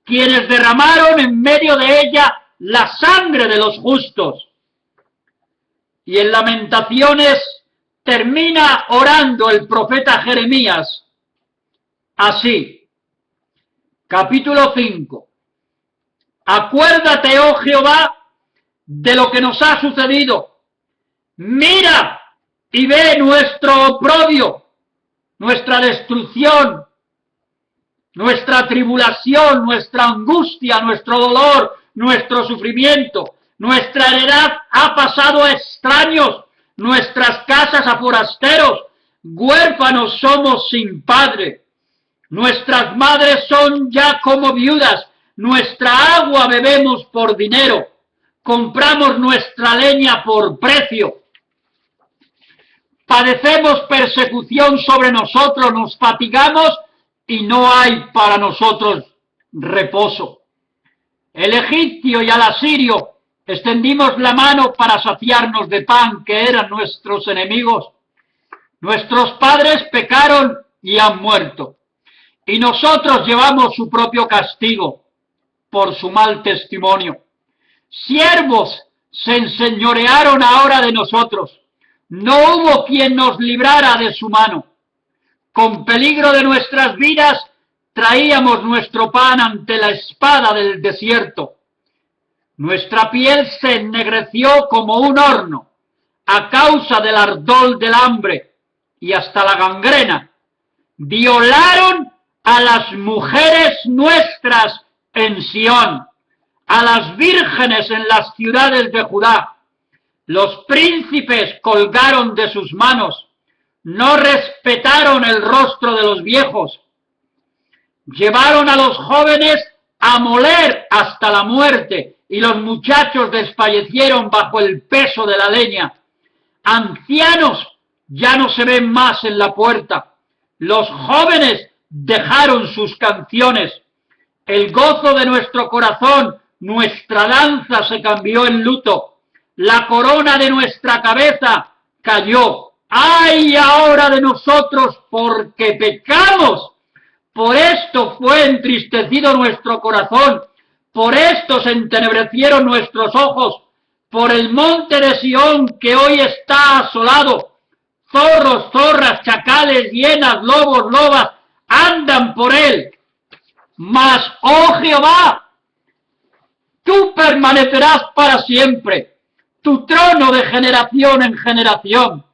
quienes derramaron en medio de ella la sangre de los justos. Y en Lamentaciones termina orando el profeta Jeremías así. Capítulo 5. Acuérdate, oh Jehová, de lo que nos ha sucedido. Mira y ve nuestro oprobio, nuestra destrucción, nuestra tribulación, nuestra angustia, nuestro dolor, nuestro sufrimiento. Nuestra heredad ha pasado a extraños, nuestras casas a forasteros, huérfanos somos sin padre. Nuestras madres son ya como viudas, nuestra agua bebemos por dinero, compramos nuestra leña por precio. Padecemos persecución sobre nosotros, nos fatigamos y no hay para nosotros reposo. El egipcio y al asirio extendimos la mano para saciarnos de pan, que eran nuestros enemigos. Nuestros padres pecaron y han muerto, y nosotros llevamos su propio castigo por su mal testimonio. Siervos se enseñorearon ahora de nosotros, no hubo quien nos librara de su mano. Con peligro de nuestras vidas traíamos nuestro pan ante la espada del desierto. Nuestra piel se ennegreció como un horno a causa del ardor del hambre y hasta la gangrena. Violaron a las mujeres nuestras en Sión, a las vírgenes en las ciudades de Judá. Los príncipes colgaron de sus manos, no respetaron el rostro de los viejos. Llevaron a los jóvenes a moler hasta la muerte, y los muchachos desfallecieron bajo el peso de la leña. Ancianos ya no se ven más en la puerta. Los jóvenes dejaron sus canciones. El gozo de nuestro corazón, nuestra danza se cambió en luto. La corona de nuestra cabeza cayó. ¡Ay ahora de nosotros porque pecamos! Por esto fue entristecido nuestro corazón, por esto se entenebrecieron nuestros ojos, por el monte de Sión que hoy está asolado. Zorros, zorras, chacales, hienas, lobos, lobas, andan por él. Mas, oh Jehová, tú permanecerás para siempre, tu trono de generación en generación.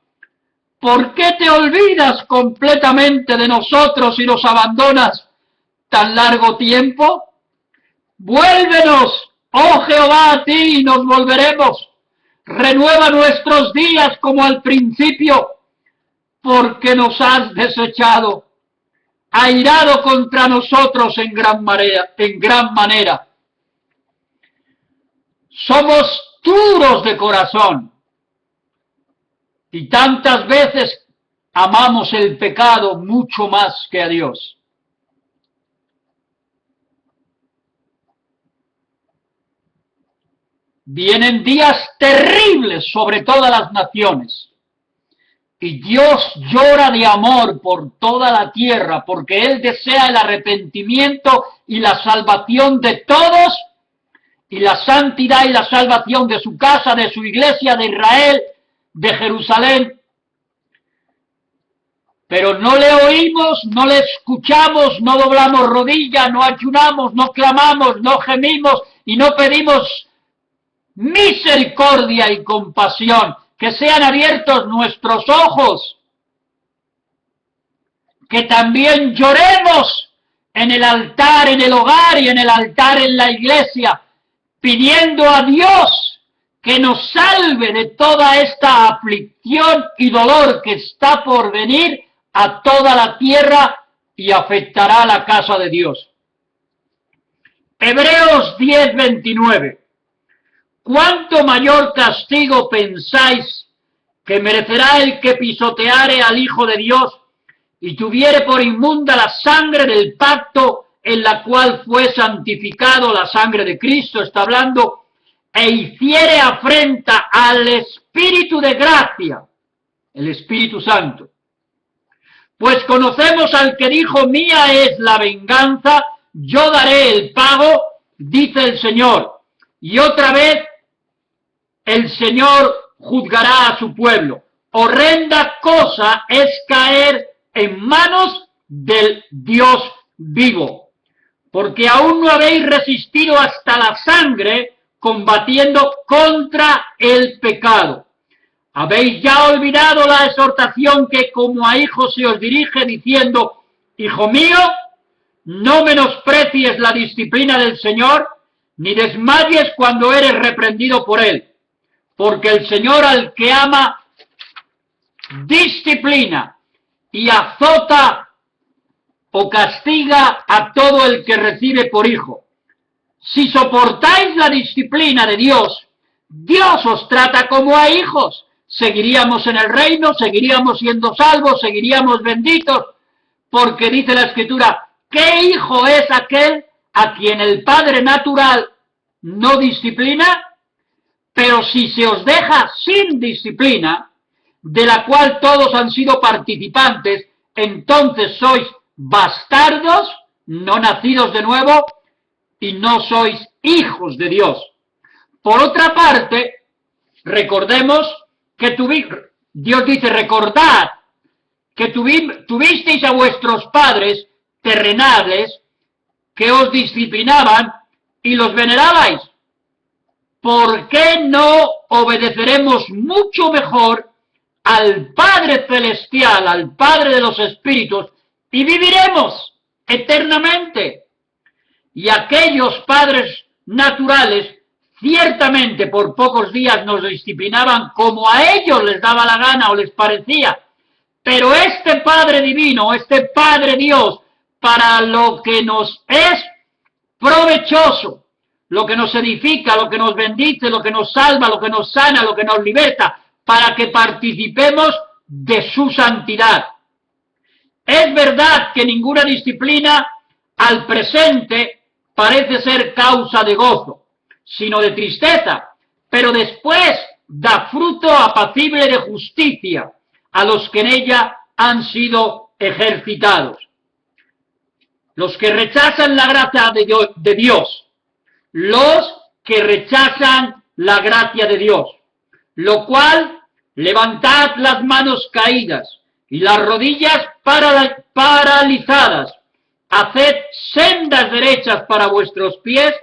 ¿Por qué te olvidas completamente de nosotros y nos abandonas tan largo tiempo? Vuélvenos, oh Jehová, a ti y nos volveremos. Renueva nuestros días como al principio, porque nos has desechado, airado contra nosotros en gran manera. Somos duros de corazón. Y tantas veces amamos el pecado mucho más que a Dios. Vienen días terribles sobre todas las naciones. Y Dios llora de amor por toda la tierra, porque Él desea el arrepentimiento y la salvación de todos, y la santidad y la salvación de su casa, de su iglesia, de Israel, de Jerusalén. Pero no le oímos, no le escuchamos, no doblamos rodilla, no ayunamos, no clamamos, no gemimos y no pedimos misericordia y compasión. Que sean abiertos nuestros ojos, que también lloremos en el altar, en el hogar y en el altar en la iglesia, pidiendo a Dios que nos salve de toda esta aflicción y dolor que está por venir a toda la tierra y afectará a la casa de Dios. Hebreos 10:29. ¿Cuánto mayor castigo pensáis que merecerá el que pisoteare al Hijo de Dios y tuviere por inmunda la sangre del pacto en la cual fue santificado, la sangre de Cristo está hablando, e hiciere afrenta al Espíritu de gracia, el Espíritu Santo? Pues conocemos al que dijo, mía es la venganza, yo daré el pago, dice el Señor. Y otra vez el Señor juzgará a su pueblo. Horrenda cosa es caer en manos del Dios vivo, porque aún no habéis resistido hasta la sangre, combatiendo contra el pecado. Habéis ya olvidado la exhortación que como a hijos se os dirige, diciendo, hijo mío, no menosprecies la disciplina del Señor, ni desmayes cuando eres reprendido por Él, porque el Señor al que ama disciplina y azota o castiga a todo el que recibe por hijo. Si soportáis la disciplina de Dios, Dios os trata como a hijos. Seguiríamos en el reino, seguiríamos siendo salvos, seguiríamos benditos, porque dice la Escritura, ¿qué hijo es aquel a quien el Padre natural no disciplina? Pero si se os deja sin disciplina, de la cual todos han sido participantes, entonces sois bastardos, no nacidos de nuevo, y no sois hijos de Dios. Por otra parte, recordemos que Dios dice, recordad que tuvisteis a vuestros padres terrenales que os disciplinaban y los venerabais. ¿Por qué no obedeceremos mucho mejor al Padre Celestial, al Padre de los Espíritus, y viviremos? eternamente. Y aquellos padres naturales ciertamente por pocos días nos disciplinaban como a ellos les daba la gana o les parecía. Pero este Padre Divino, este Padre Dios, para lo que nos es provechoso, lo que nos edifica, lo que nos bendice, lo que nos salva, lo que nos sana, lo que nos liberta, para que participemos de su santidad. Es verdad que ninguna disciplina al presente parece ser causa de gozo, sino de tristeza, pero después da fruto apacible de justicia a los que en ella han sido ejercitados. Los que rechazan la gracia de Dios, los que rechazan la gracia de Dios, lo cual levantad las manos caídas y las rodillas paralizadas, haced sendas derechas para vuestros pies,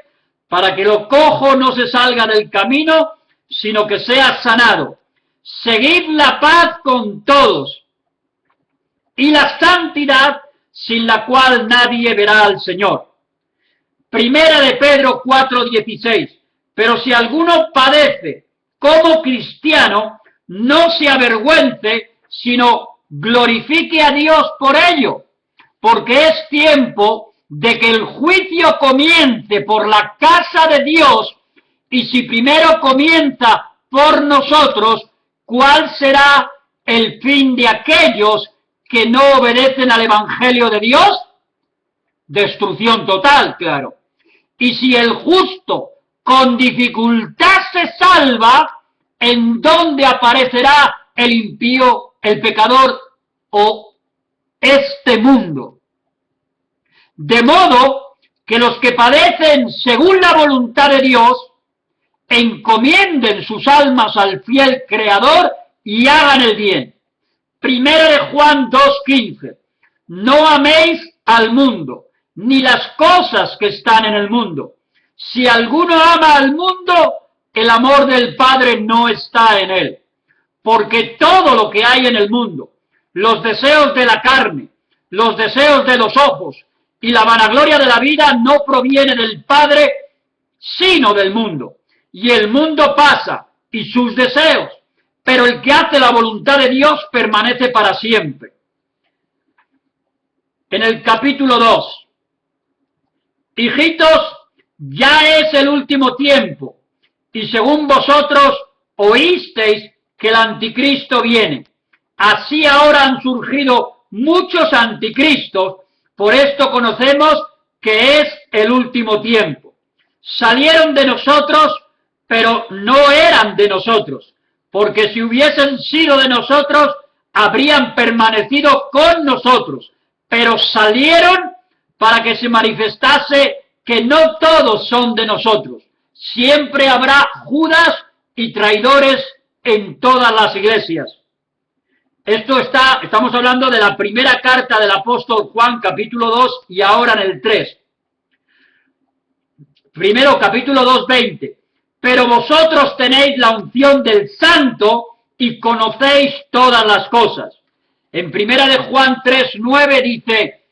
para que lo cojo no se salga del camino, sino que sea sanado. Seguid la paz con todos y la santidad, sin la cual nadie verá al Señor. Primera de Pedro 4:16. Pero si alguno padece como cristiano, no se avergüence, sino glorifique a Dios por ello, porque es tiempo de que el juicio comience por la casa de Dios, y si primero comienza por nosotros, ¿cuál será el fin de aquellos que no obedecen al Evangelio de Dios? Destrucción total, claro. Y si el justo con dificultad se salva, ¿en dónde aparecerá el impío, el pecador o este mundo? De modo que los que padecen según la voluntad de Dios, encomienden sus almas al fiel Creador y hagan el bien. Primera de Juan 2:15. No améis al mundo, ni las cosas que están en el mundo. Si alguno ama al mundo, el amor del Padre no está en él. Porque todo lo que hay en el mundo, los deseos de la carne, los deseos de los ojos y la vanagloria de la vida no proviene del Padre, sino del mundo. Y el mundo pasa y sus deseos, pero el que hace la voluntad de Dios permanece para siempre. En el capítulo 2, hijitos, ya es el último tiempo, y según vosotros oísteis que el anticristo viene. Así ahora han surgido muchos anticristos, por esto conocemos que es el último tiempo. Salieron de nosotros, pero no eran de nosotros, porque si hubiesen sido de nosotros, habrían permanecido con nosotros, pero salieron para que se manifestase que no todos son de nosotros. Siempre habrá Judas y traidores en todas las iglesias. Estamos hablando de la primera carta del apóstol Juan, capítulo 2, y ahora en el 3. Primero, capítulo 2, 20. Pero vosotros tenéis la unción del Santo y conocéis todas las cosas. En primera de Juan 3, 9 dice: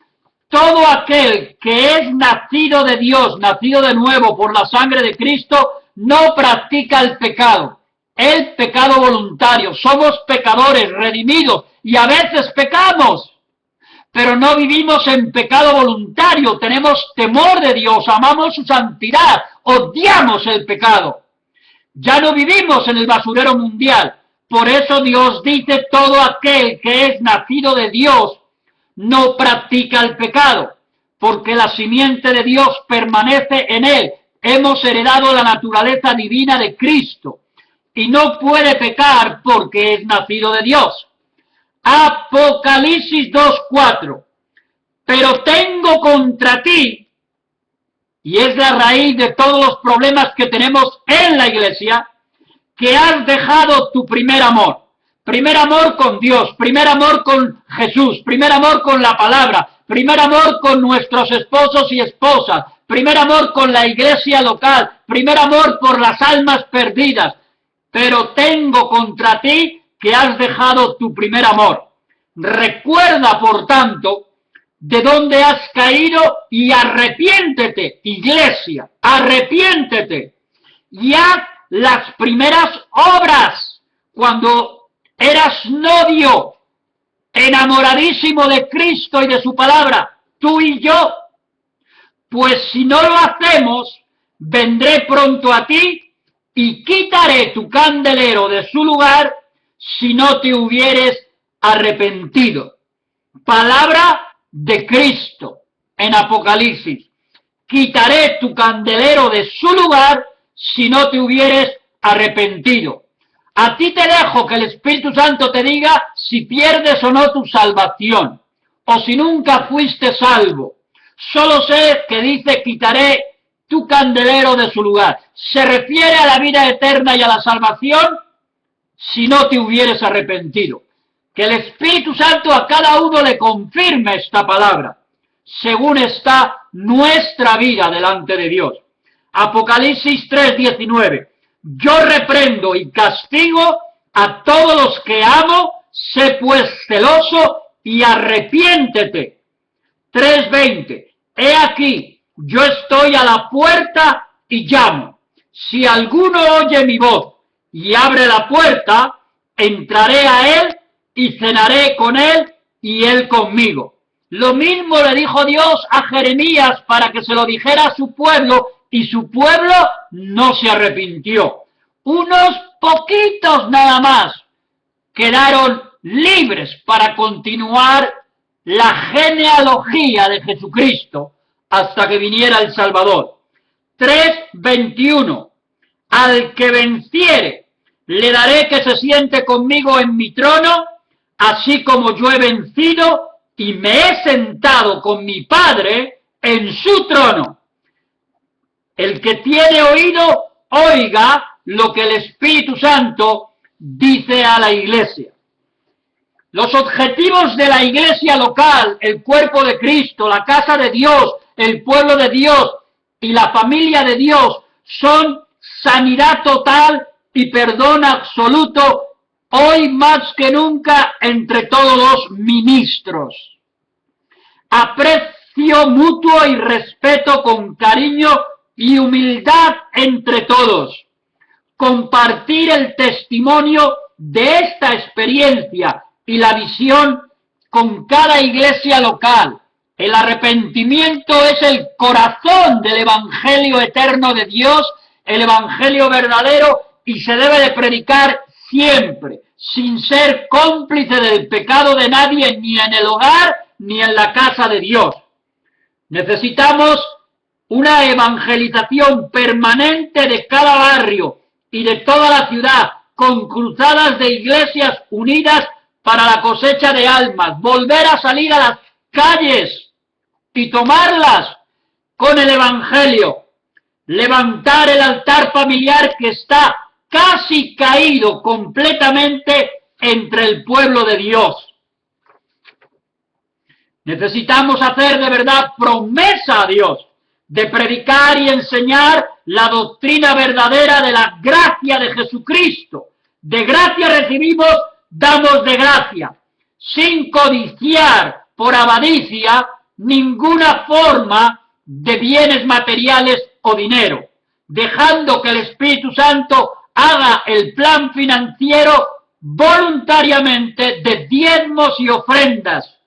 todo aquel que es nacido de Dios, nacido de nuevo por la sangre de Cristo, no practica el pecado voluntario. Somos pecadores redimidos y a veces pecamos, pero no vivimos en pecado voluntario. Tenemos temor de Dios, amamos su santidad, odiamos el pecado. Ya no vivimos en el basurero mundial. Por eso Dios dice: todo aquel que es nacido de Dios no practica el pecado, porque la simiente de Dios permanece en él. Hemos heredado la naturaleza divina de Cristo y no puede pecar porque es nacido de Dios. Apocalipsis 2:4. Pero tengo contra ti, y es la raíz de todos los problemas que tenemos en la iglesia, que has dejado tu primer amor. Primer amor con Dios, primer amor con Jesús, primer amor con la palabra, primer amor con nuestros esposos y esposas, primer amor con la iglesia local, primer amor por las almas perdidas. Pero tengo contra ti que has dejado tu primer amor. Recuerda, por tanto, de dónde has caído y arrepiéntete, iglesia, arrepiéntete. Y haz las primeras obras cuando eras novio, enamoradísimo de Cristo y de su palabra, tú y yo. Pues si no lo hacemos, vendré pronto a ti y quitaré tu candelero de su lugar si no te hubieres arrepentido. Palabra de Cristo en Apocalipsis. Quitaré tu candelero de su lugar si no te hubieres arrepentido. A ti te dejo que el Espíritu Santo te diga si pierdes o no tu salvación, o si nunca fuiste salvo. Solo sé que dice quitaré tu candelero de su lugar. Se refiere a la vida eterna y a la salvación si no te hubieres arrepentido. Que el Espíritu Santo a cada uno le confirme esta palabra, según está nuestra vida delante de Dios. Apocalipsis 3:19. Yo reprendo y castigo a todos los que amo, sé pues celoso y arrepiéntete. 3:20. He aquí, yo estoy a la puerta y llamo. Si alguno oye mi voz y abre la puerta, entraré a él y cenaré con él y él conmigo. Lo mismo le dijo Dios a Jeremías para que se lo dijera a su pueblo, y su pueblo no se arrepintió. Unos poquitos nada más quedaron libres para continuar la genealogía de Jesucristo hasta que viniera el Salvador. 3:21. Al que venciere, le daré que se siente conmigo en mi trono, así como yo he vencido y me he sentado con mi Padre en su trono. El que tiene oído, oiga lo que el Espíritu Santo dice a la iglesia. Los objetivos de la iglesia local, el cuerpo de Cristo, la casa de Dios, el pueblo de Dios y la familia de Dios son sanidad total y perdón absoluto, hoy más que nunca entre todos los ministros. Aprecio mutuo y respeto con cariño y humildad entre todos. Compartir el testimonio de esta experiencia y la visión con cada iglesia local. El arrepentimiento es el corazón del Evangelio eterno de Dios, el Evangelio verdadero, y se debe de predicar siempre, sin ser cómplice del pecado de nadie, ni en el hogar, ni en la casa de Dios. Necesitamos una evangelización permanente de cada barrio y de toda la ciudad, con cruzadas de iglesias unidas para la cosecha de almas, volver a salir a las calles y tomarlas con el Evangelio, levantar el altar familiar que está casi caído completamente entre el pueblo de Dios. Necesitamos hacer de verdad promesa a Dios de predicar y enseñar la doctrina verdadera de la gracia de Jesucristo. De gracia recibimos, damos de gracia, sin codiciar por avaricia ninguna forma de bienes materiales o dinero, dejando que el Espíritu Santo haga el plan financiero voluntariamente de diezmos y ofrendas,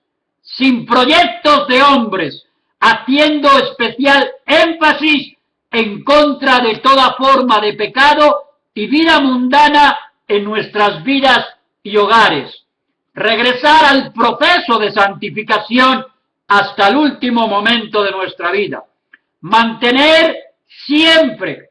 sin proyectos de hombres, haciendo especial énfasis en contra de toda forma de pecado y vida mundana en nuestras vidas y hogares. Regresar al proceso de santificación hasta el último momento de nuestra vida. Mantener siempre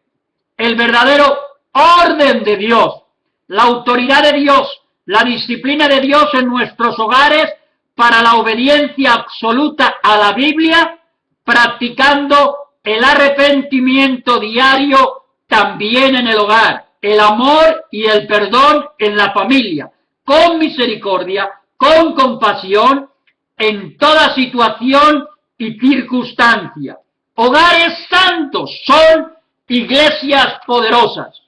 el verdadero orden de Dios, la autoridad de Dios, la disciplina de Dios en nuestros hogares para la obediencia absoluta a la Biblia, practicando el arrepentimiento diario también en el hogar, el amor y el perdón en la familia, con misericordia, con compasión, en toda situación y circunstancia. Hogares santos son iglesias poderosas.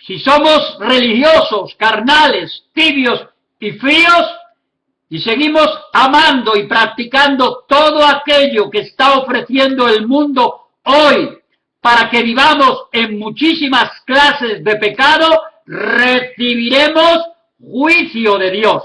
Si somos religiosos, carnales, tibios y fríos, y seguimos amando y practicando todo aquello que está ofreciendo el mundo hoy para que vivamos en muchísimas clases de pecado, recibiremos juicio de Dios.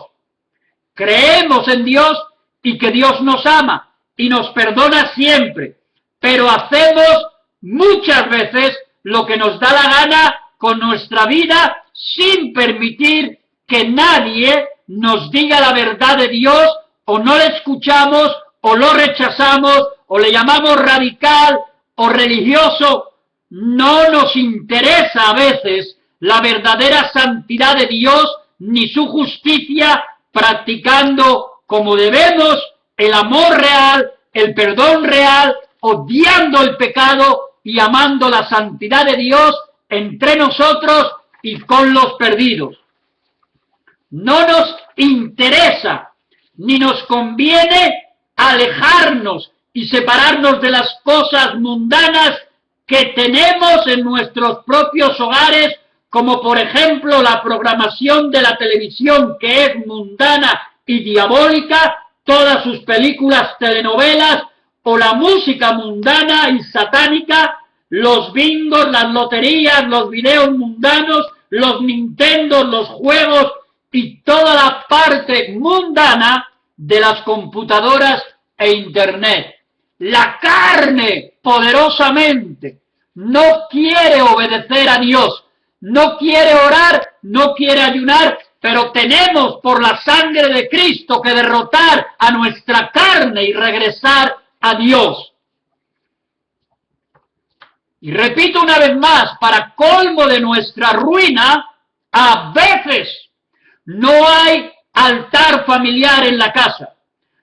Creemos en Dios y que Dios nos ama y nos perdona siempre, pero hacemos muchas veces lo que nos da la gana con nuestra vida sin permitir que nadie nos diga la verdad de Dios, o no le escuchamos, o lo rechazamos, o le llamamos radical o religioso. No nos interesa a veces la verdadera santidad de Dios ni su justicia, practicando como debemos el amor real, el perdón real, odiando el pecado y amando la santidad de Dios entre nosotros y con los perdidos. No nos interesa ni nos conviene alejarnos y separarnos de las cosas mundanas que tenemos en nuestros propios hogares, como por ejemplo la programación de la televisión, que es mundana y diabólica, todas sus películas, telenovelas, o la música mundana y satánica, los bingos, las loterías, los videos mundanos, los Nintendo, los juegos y toda la parte mundana de las computadoras e internet. La carne poderosamente no quiere obedecer a Dios, no quiere orar, no quiere ayunar, pero tenemos por la sangre de Cristo que derrotar a nuestra carne y regresar a Dios. Y repito una vez más, para colmo de nuestra ruina, a veces no hay altar familiar en la casa,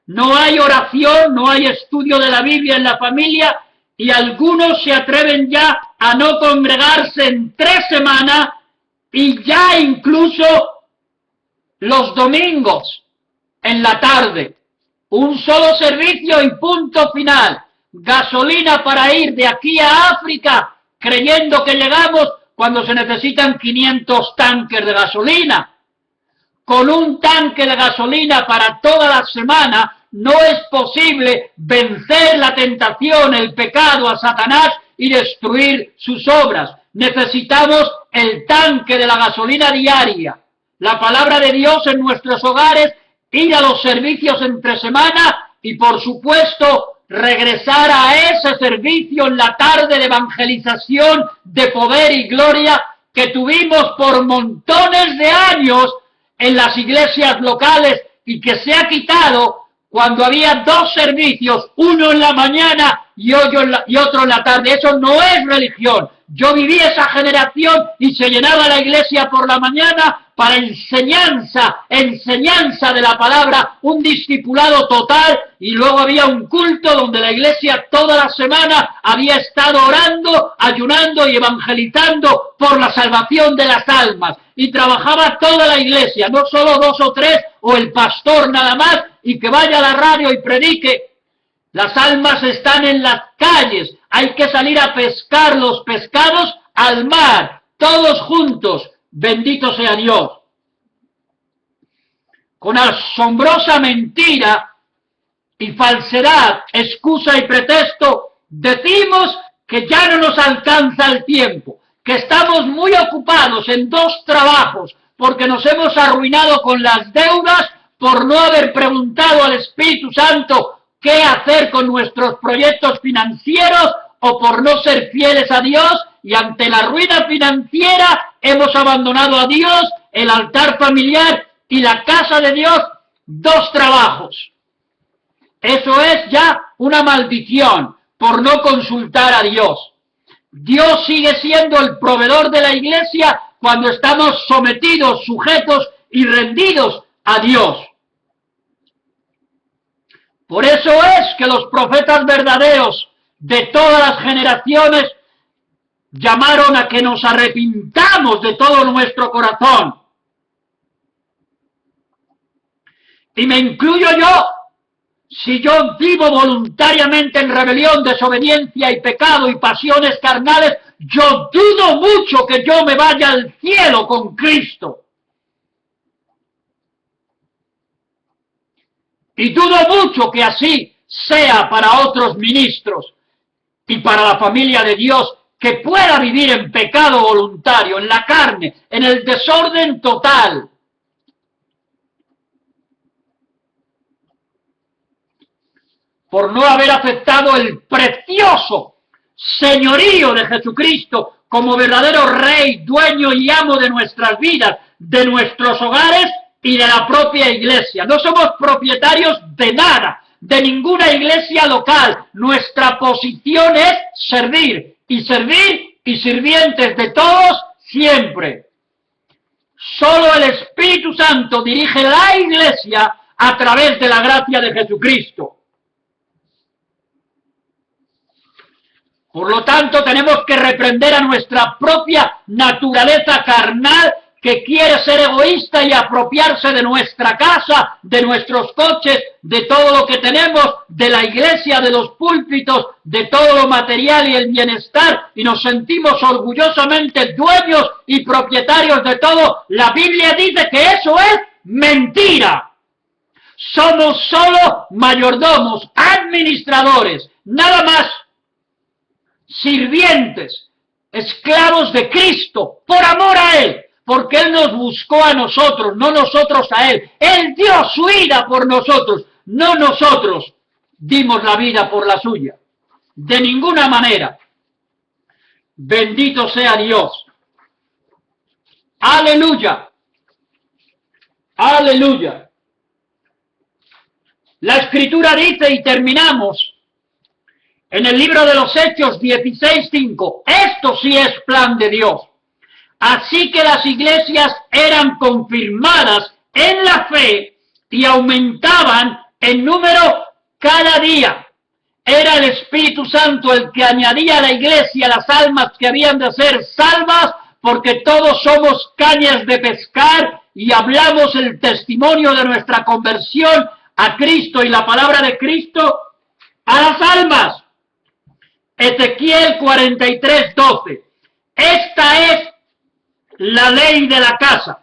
no hay oración, no hay estudio de la Biblia en la familia, y algunos se atreven ya a no congregarse en 3 semanas, y ya incluso los domingos en la tarde. Un solo servicio y punto final. Gasolina para ir de aquí a África, creyendo que llegamos cuando se necesitan 500 tanques de gasolina. Con un tanque de gasolina para toda la semana no es posible vencer la tentación, el pecado, a Satanás y destruir sus obras. Necesitamos el tanque de la gasolina diaria, la palabra de Dios en nuestros hogares, ir a los servicios entre semana y, por supuesto, regresar a ese servicio en la tarde de evangelización, de poder y gloria que tuvimos por montones de años en las iglesias locales y que se ha quitado cuando había 2 servicios, uno en la mañana y otro en la tarde. Eso no es religión. Yo viví esa generación y se llenaba la iglesia por la mañana para enseñanza de la palabra, un discipulado total, y luego había un culto donde la iglesia toda la semana había estado orando, ayunando y evangelizando por la salvación de las almas. Y trabajaba toda la iglesia, no solo 2 o 3 o el pastor nada más, y que vaya a la radio y predique. Las almas están en las calles, hay que salir a pescar los pescados al mar, todos juntos, bendito sea Dios. Con asombrosa mentira y falsedad, excusa y pretexto, decimos que ya no nos alcanza el tiempo, que estamos muy ocupados en 2 trabajos, porque nos hemos arruinado con las deudas por no haber preguntado al Espíritu Santo qué hacer con nuestros proyectos financieros, o por no ser fieles a Dios, y ante la ruina financiera hemos abandonado a Dios, el altar familiar y la casa de Dios. 2 trabajos. Eso es ya una maldición por no consultar a Dios. Dios sigue siendo el proveedor de la iglesia cuando estamos sometidos, sujetos y rendidos a Dios. Por eso es que los profetas verdaderos de todas las generaciones llamaron a que nos arrepintamos de todo nuestro corazón. Y me incluyo yo, si yo vivo voluntariamente en rebelión, desobediencia y pecado y pasiones carnales, yo dudo mucho que yo me vaya al cielo con Cristo. Y dudo mucho que así sea para otros ministros y para la familia de Dios, que pueda vivir en pecado voluntario, en la carne, en el desorden total. Por no haber aceptado el precioso señorío de Jesucristo como verdadero Rey, dueño y amo de nuestras vidas, de nuestros hogares y de la propia iglesia. No somos propietarios de nada, de ninguna iglesia local. Nuestra posición es servir y sirvientes de todos siempre. Solo el Espíritu Santo dirige la iglesia a través de la gracia de Jesucristo. Por lo tanto, tenemos que reprender a nuestra propia naturaleza carnal que quiere ser egoísta y apropiarse de nuestra casa, de nuestros coches, de todo lo que tenemos, de la iglesia, de los púlpitos, de todo lo material y el bienestar, y nos sentimos orgullosamente dueños y propietarios de todo. La Biblia dice que eso es mentira. Somos solo mayordomos, administradores, nada más. Sirvientes, esclavos de Cristo, por amor a Él, porque Él nos buscó a nosotros, no nosotros a Él. Él dio su vida por nosotros, no nosotros dimos la vida por la suya. De ninguna manera. Bendito sea Dios. Aleluya. Aleluya. La Escritura dice, y terminamos, en el libro de los Hechos 16:5, esto sí es plan de Dios. Así que las iglesias eran confirmadas en la fe y aumentaban en número cada día. Era el Espíritu Santo el que añadía a la iglesia las almas que habían de ser salvas, porque todos somos cañas de pescar y hablamos el testimonio de nuestra conversión a Cristo y la palabra de Cristo a las almas. Ezequiel 43:12. Esta es la ley de la casa,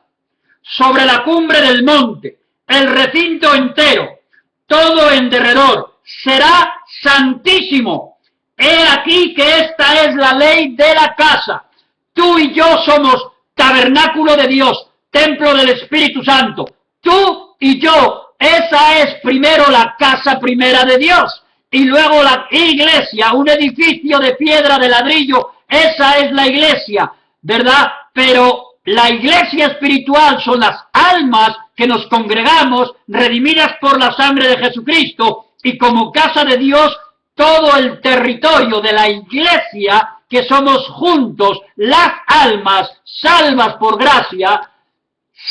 sobre la cumbre del monte, el recinto entero, todo en derredor, será santísimo. He aquí que esta es la ley de la casa. Tú y yo somos tabernáculo de Dios, templo del Espíritu Santo. Tú y yo, esa es primero la casa primera de Dios. Y luego la iglesia, un edificio de piedra, de ladrillo, esa es la iglesia, ¿verdad? Pero la iglesia espiritual son las almas que nos congregamos, redimidas por la sangre de Jesucristo, y como casa de Dios, todo el territorio de la iglesia, que somos juntos, las almas salvas por gracia,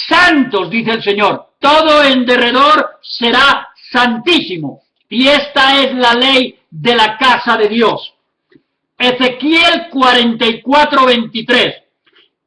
santos, dice el Señor, todo en derredor será santísimo. Y esta es la ley de la casa de Dios. Ezequiel 44:23.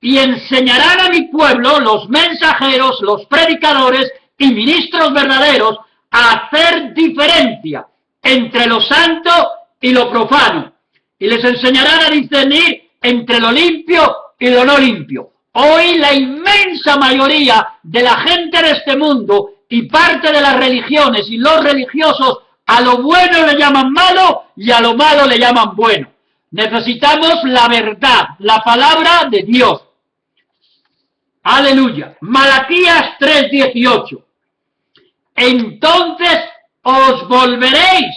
Y enseñarán a mi pueblo, los mensajeros, los predicadores y ministros verdaderos, a hacer diferencia entre lo santo y lo profano. Y les enseñarán a discernir entre lo limpio y lo no limpio. Hoy la inmensa mayoría de la gente de este mundo y parte de las religiones y los religiosos, a lo bueno le llaman malo y a lo malo le llaman bueno. Necesitamos la verdad, la palabra de Dios. Aleluya. Malaquías 3:18. Entonces os volveréis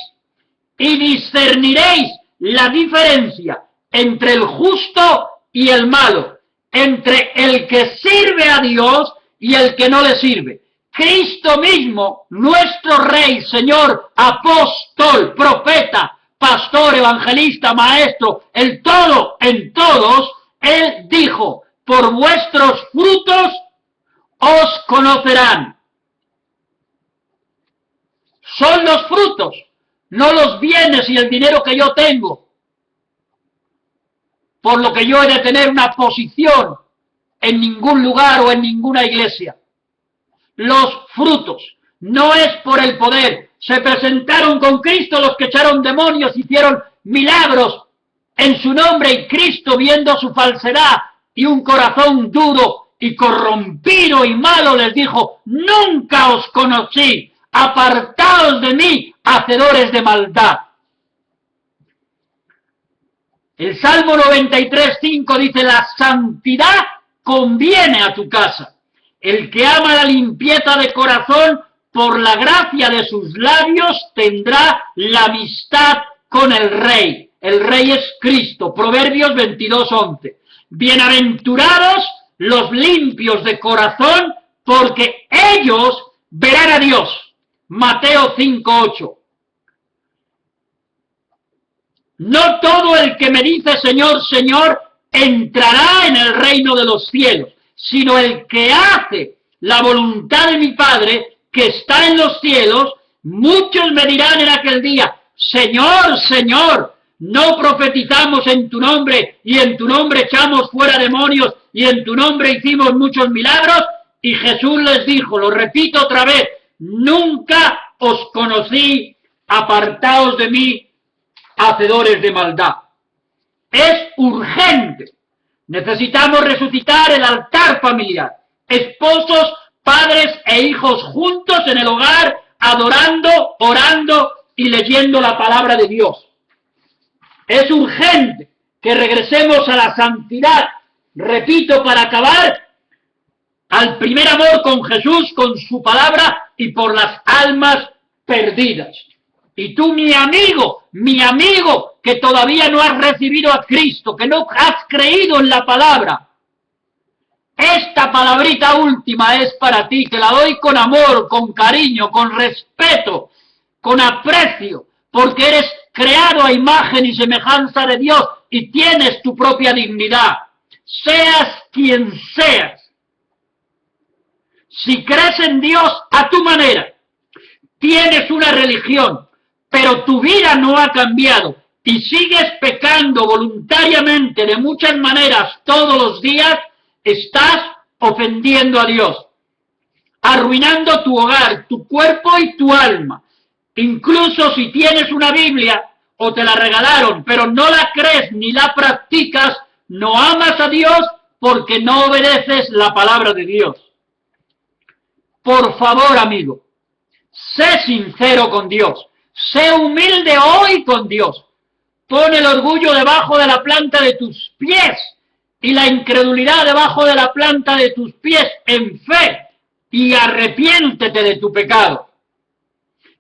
y discerniréis la diferencia entre el justo y el malo, entre el que sirve a Dios y el que no le sirve. Cristo mismo, nuestro Rey, Señor, apóstol, profeta, pastor, evangelista, maestro, el todo en todos, Él dijo, por vuestros frutos os conocerán. Son los frutos, no los bienes y el dinero que yo tengo, por lo que yo he de tener una posición en ningún lugar o en ninguna iglesia. Los frutos, no es por el poder. Se presentaron con Cristo los que echaron demonios, hicieron milagros en su nombre, y Cristo, viendo su falsedad y un corazón duro y corrompido y malo, les dijo, nunca os conocí, apartaos de mí, hacedores de maldad. El Salmo 93:5 dice, la santidad conviene a tu casa. El que ama la limpieza de corazón, por la gracia de sus labios, tendrá la amistad con el Rey. El Rey es Cristo. Proverbios 22:11. Bienaventurados los limpios de corazón, porque ellos verán a Dios. Mateo 5:8. No todo el que me dice Señor, Señor, entrará en el reino de los cielos, sino el que hace la voluntad de mi Padre que está en los cielos. Muchos me dirán en aquel día, Señor, Señor, no profetizamos en tu nombre, y en tu nombre echamos fuera demonios, y en tu nombre hicimos muchos milagros. Y Jesús les dijo, lo repito otra vez, nunca os conocí, apartaos de mí, hacedores de maldad. Es urgente. Necesitamos resucitar el altar familiar. Esposos, padres e hijos juntos en el hogar, adorando, orando y leyendo la palabra de Dios. Es urgente que regresemos a la santidad. Repito, para acabar, al primer amor con Jesús, con su palabra y por las almas perdidas. Y tú, mi amigo, que todavía no has recibido a Cristo, que no has creído en la palabra, esta palabrita última es para ti, te la doy con amor, con cariño, con respeto, con aprecio, porque eres creado a imagen y semejanza de Dios y tienes tu propia dignidad. Seas quien seas. Si crees en Dios a tu manera, tienes una religión, pero tu vida no ha cambiado y sigues pecando voluntariamente de muchas maneras todos los días, estás ofendiendo a Dios, arruinando tu hogar, tu cuerpo y tu alma. Incluso si tienes una Biblia o te la regalaron, pero no la crees ni la practicas, no amas a Dios porque no obedeces la palabra de Dios. Por favor, amigo, sé sincero con Dios. Sé humilde hoy con Dios. Pon el orgullo debajo de la planta de tus pies y la incredulidad debajo de la planta de tus pies en fe y arrepiéntete de tu pecado.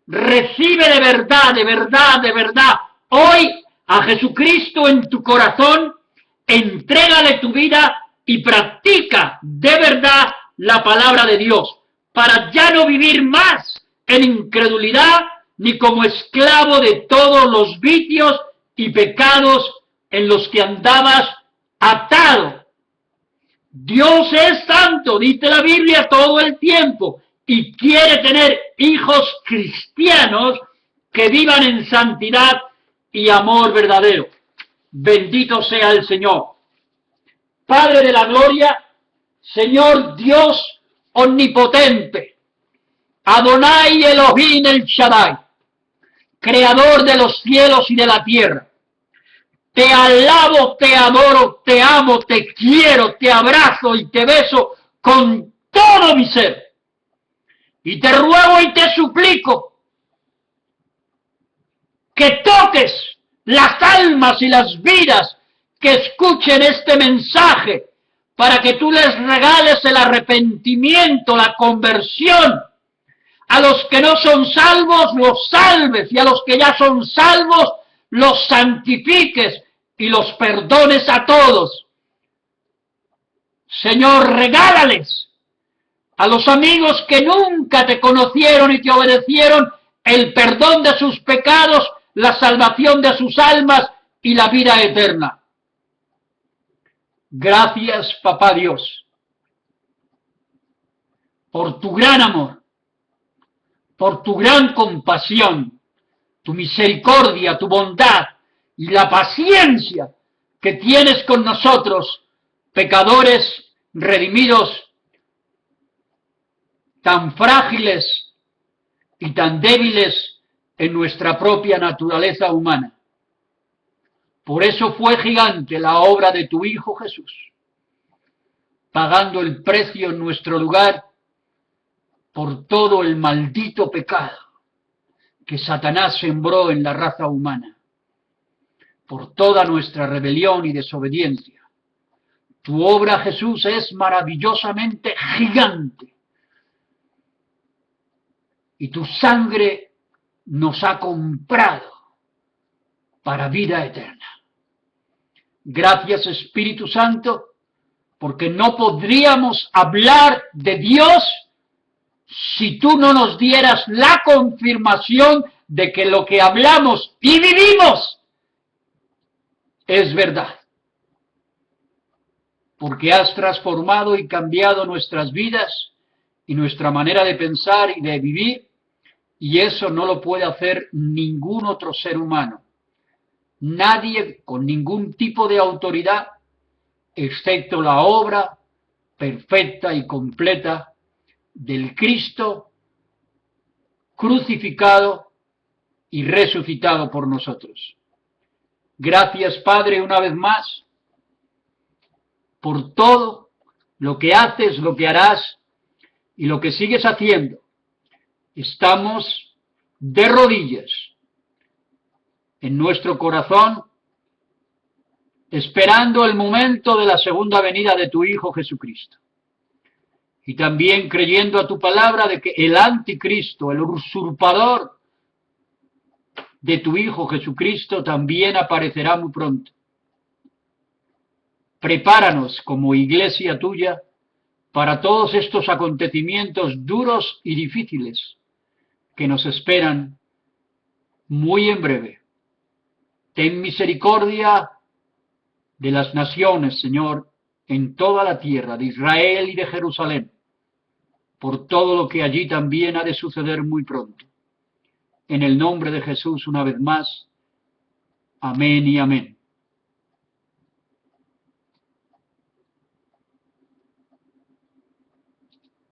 Recibe de verdad, de verdad, de verdad hoy a Jesucristo en tu corazón, entrégale tu vida y practica de verdad la palabra de Dios para ya no vivir más en incredulidad ni como esclavo de todos los vicios y pecados en los que andabas atado. Dios es santo, dice la Biblia todo el tiempo, y quiere tener hijos cristianos que vivan en santidad y amor verdadero. Bendito sea el Señor. Padre de la gloria, Señor Dios omnipotente, Adonai Elohim el Shaddai, creador de los cielos y de la tierra. Te alabo, te adoro, te amo, te quiero, te abrazo y te beso con todo mi ser. Y te ruego y te suplico que toques las almas y las vidas que escuchen este mensaje para que tú les regales el arrepentimiento, la conversión. A los que no son salvos, los salves, y a los que ya son salvos, los santifiques y los perdones a todos. Señor, regálales a los amigos que nunca te conocieron y te obedecieron el perdón de sus pecados, la salvación de sus almas y la vida eterna. Gracias, Papá Dios, por tu gran amor, por tu gran compasión, tu misericordia, tu bondad y la paciencia que tienes con nosotros, pecadores redimidos, tan frágiles y tan débiles en nuestra propia naturaleza humana. Por eso fue gigante la obra de tu Hijo Jesús, pagando el precio en nuestro lugar por todo el maldito pecado que Satanás sembró en la raza humana, por toda nuestra rebelión y desobediencia. Tu obra, Jesús, es maravillosamente gigante. Y tu sangre nos ha comprado para vida eterna. Gracias, Espíritu Santo, porque no podríamos hablar de Dios si tú no nos dieras la confirmación de que lo que hablamos y vivimos es verdad. Porque has transformado y cambiado nuestras vidas y nuestra manera de pensar y de vivir, y eso no lo puede hacer ningún otro ser humano. Nadie con ningún tipo de autoridad, excepto la obra perfecta y completa del Cristo crucificado y resucitado por nosotros. Gracias, Padre, una vez más, por todo lo que haces, lo que harás y lo que sigues haciendo. Estamos de rodillas en nuestro corazón, esperando el momento de la segunda venida de tu Hijo Jesucristo. Y también creyendo a tu palabra de que el anticristo, el usurpador de tu Hijo Jesucristo, también aparecerá muy pronto. Prepáranos como iglesia tuya para todos estos acontecimientos duros y difíciles que nos esperan muy en breve. Ten misericordia de las naciones, Señor, en toda la tierra, de Israel y de Jerusalén, por todo lo que allí también ha de suceder muy pronto. En el nombre de Jesús, una vez más, amén y amén.